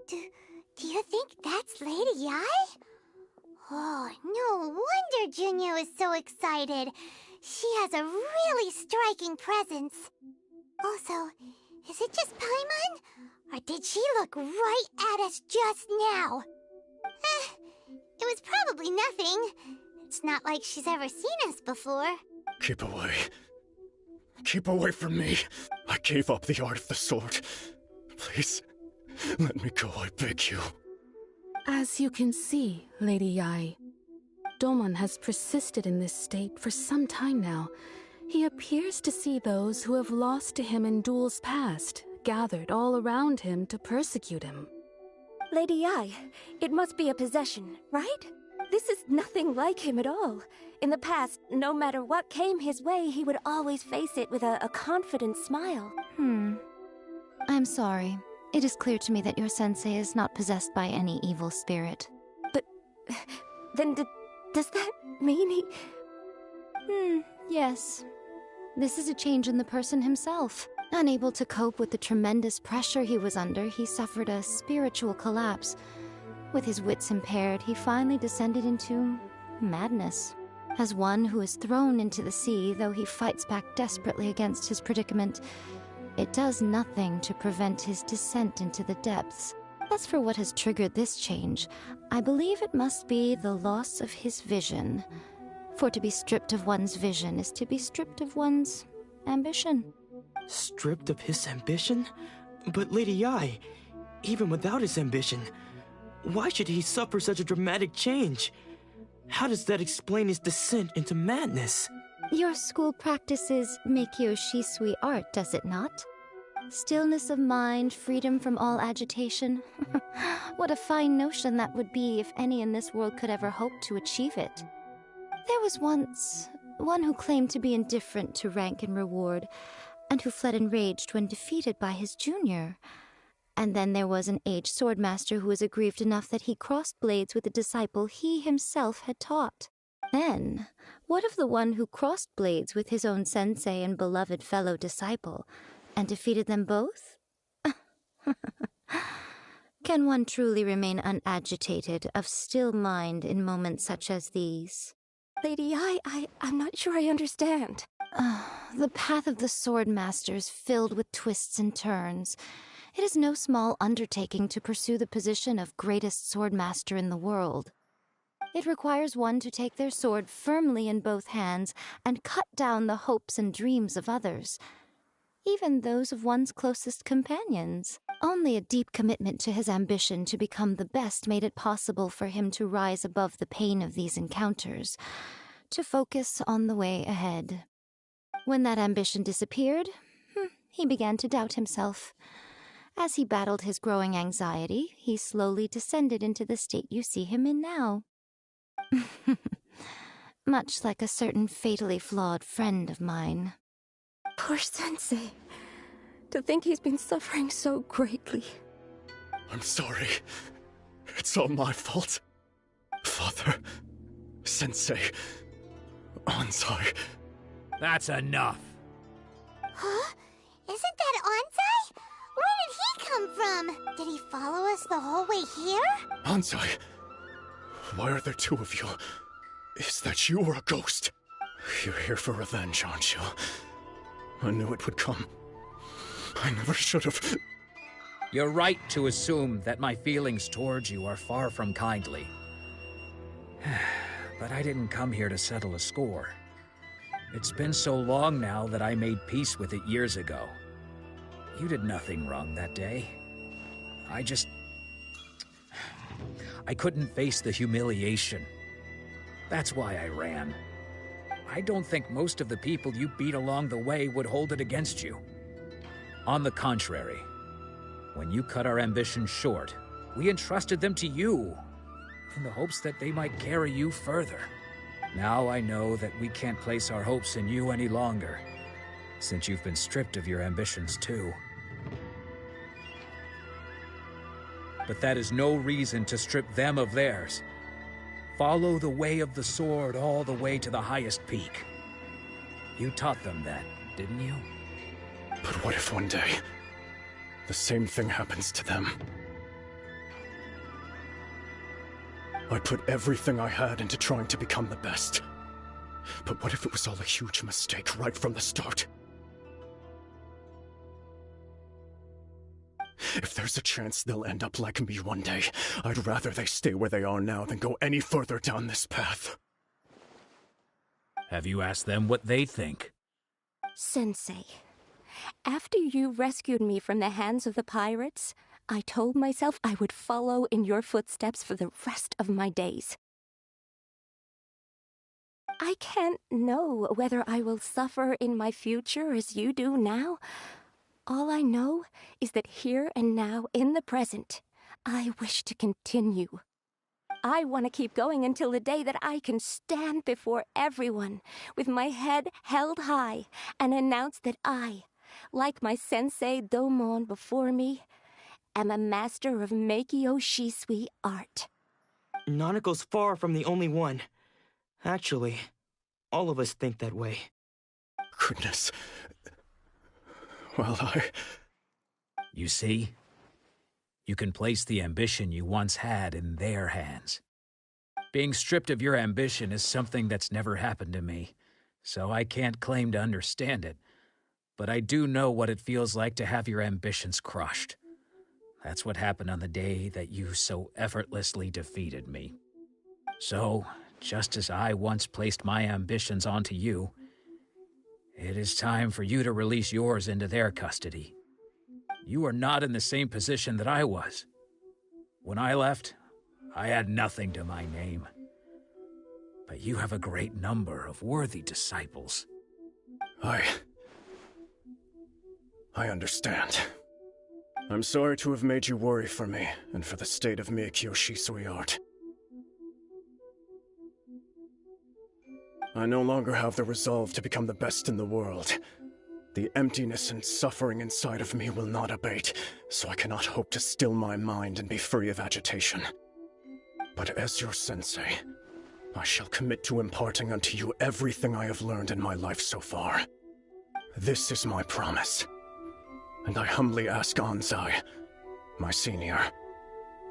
Do you think that's Lady Yai? Oh, no wonder Junior is so excited. She has a really striking presence. Also, is it just Paimon? Or did she look right at us just now? It was probably nothing. It's not like she's ever seen us before. Keep away. Keep away from me. I gave up the art of the sword. Please, let me go, I beg you. As you can see, Lady Yai, Domon has persisted in this state for some time now. He appears to see those who have lost to him in duels past, gathered all around him to persecute him. Lady Yai, it must be a possession, right? This is nothing like him at all. In the past, no matter what came his way, he would always face it with a confident smile. I'm sorry. It is clear to me that your sensei is not possessed by any evil spirit. But then does that mean he... Yes. This is a change in the person himself. Unable to cope with the tremendous pressure he was under, he suffered a spiritual collapse. With his wits impaired, he finally descended into madness. As one who is thrown into the sea, though he fights back desperately against his predicament, it does nothing to prevent his descent into the depths. As for what has triggered this change, I believe it must be the loss of his vision. For to be stripped of one's vision is to be stripped of one's ambition. Stripped of his ambition? But Lady Yai, even without his ambition, why should he suffer such a dramatic change? How does that explain his descent into madness? Your school practices Meikyo Shisui art, does it not? Stillness of mind, freedom from all agitation. What a fine notion that would be if any in this world could ever hope to achieve it. There was once one who claimed to be indifferent to rank and reward, and who fled enraged when defeated by his junior. And then there was an aged swordmaster who was aggrieved enough that he crossed blades with a disciple he himself had taught. Then, what of the one who crossed blades with his own sensei and beloved fellow disciple, and defeated them both? Can one truly remain unagitated, of still mind in moments such as these? Lady Yai, I'm not sure I understand. The path of the sword master is filled with twists and turns. It is no small undertaking to pursue the position of greatest sword master in the world. It requires one to take their sword firmly in both hands and cut down the hopes and dreams of others, even those of one's closest companions. Only a deep commitment to his ambition to become the best made it possible for him to rise above the pain of these encounters, to focus on the way ahead. When that ambition disappeared, he began to doubt himself. As he battled his growing anxiety, he slowly descended into the state you see him in now. Much like a certain fatally flawed friend of mine. Poor sensei. To think he's been suffering so greatly. I'm sorry. It's all my fault. Father, Sensei, Anzai. That's enough. Huh? Isn't that Anzai? Where did he come from? Did he follow us the whole way here? Anzai, why are there two of you? Is that you or a ghost? You're here for revenge, aren't you? I knew it would come. I never should have. You're right to assume that my feelings towards you are far from kindly. But I didn't come here to settle a score. It's been so long now that I made peace with it years ago. You did nothing wrong that day. I couldn't face the humiliation. That's why I ran. I don't think most of the people you beat along the way would hold it against you. On the contrary, when you cut our ambitions short, we entrusted them to you, in the hopes that they might carry you further. Now I know that we can't place our hopes in you any longer, since you've been stripped of your ambitions too. But that is no reason to strip them of theirs. Follow the way of the sword all the way to the highest peak. You taught them that, didn't you? But what if one day the same thing happens to them. I put everything I had into trying to become the best. But what if it was all a huge mistake right from the start? If there's a chance they'll end up like me one day, I'd rather they stay where they are now than go any further down this path. Have you asked them what they think? Sensei, after you rescued me from the hands of the pirates, I told myself I would follow in your footsteps for the rest of my days. I can't know whether I will suffer in my future as you do now. All I know is that here and now, in the present, I wish to continue. I want to keep going until the day that I can stand before everyone with my head held high and announce that I, like my sensei Domon before me, am a master of Meikyo Shisui art. Nanako's far from the only one. Actually, all of us think that way. Goodness. Well, You see? You can place the ambition you once had in their hands. Being stripped of your ambition is something that's never happened to me, so I can't claim to understand it. But I do know what it feels like to have your ambitions crushed. That's what happened on the day that you so effortlessly defeated me. So, just as I once placed my ambitions onto you, it is time for you to release yours into their custody. You are not in the same position that I was. When I left, I had nothing to my name. But you have a great number of worthy disciples. I understand. I'm sorry to have made you worry for me, and for the state of Meikyo Shisui art. I no longer have the resolve to become the best in the world. The emptiness and suffering inside of me will not abate, so I cannot hope to still my mind and be free of agitation. But as your sensei, I shall commit to imparting unto you everything I have learned in my life so far. This is my promise. And I humbly ask Anzai, my senior,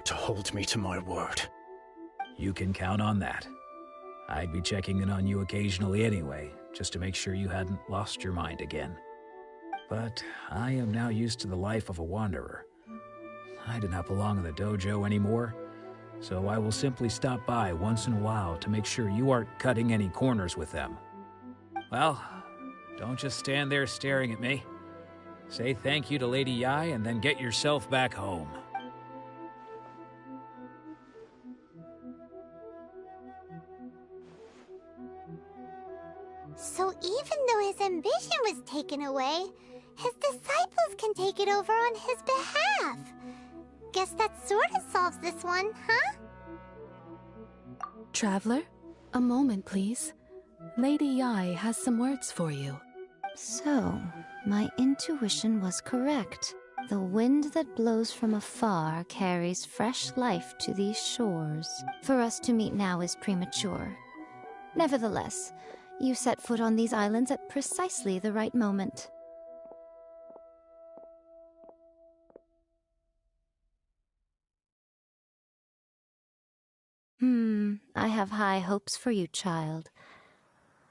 to hold me to my word. You can count on that. I'd be checking in on you occasionally anyway, just to make sure you hadn't lost your mind again. But I am now used to the life of a wanderer. I do not belong in the dojo anymore, so I will simply stop by once in a while to make sure you aren't cutting any corners with them. Well, don't just stand there staring at me. Say thank you to Lady Yae and then get yourself back home. So even though his ambition was taken away, his disciples can take it over on his behalf. Guess that sort of solves this one, huh? Traveler, a moment, please. Lady Yae has some words for you. So, my intuition was correct. The wind that blows from afar carries fresh life to these shores. For us to meet now is premature. Nevertheless, you set foot on these islands at precisely the right moment. I have high hopes for you, child.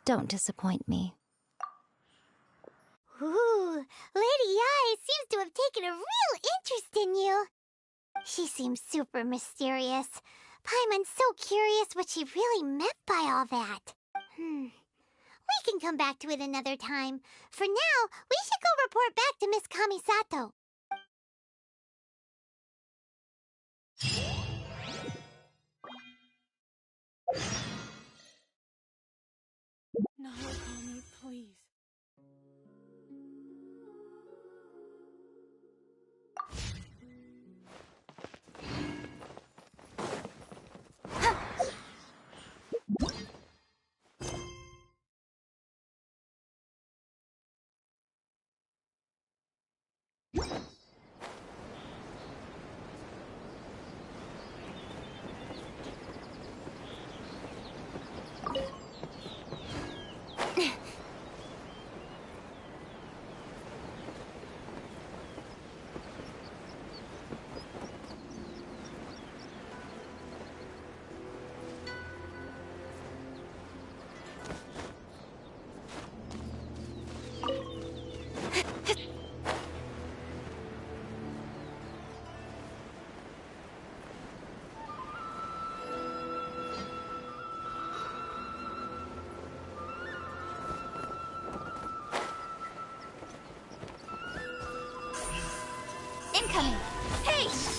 Don't disappoint me. Ooh, Lady Yae seems to have taken a real interest in you. She seems super mysterious. Paimon's so curious what she really meant by all that. We can come back to it another time. For now, we should go report back to Miss Kamisato. Narukami, please. incoming! Hey!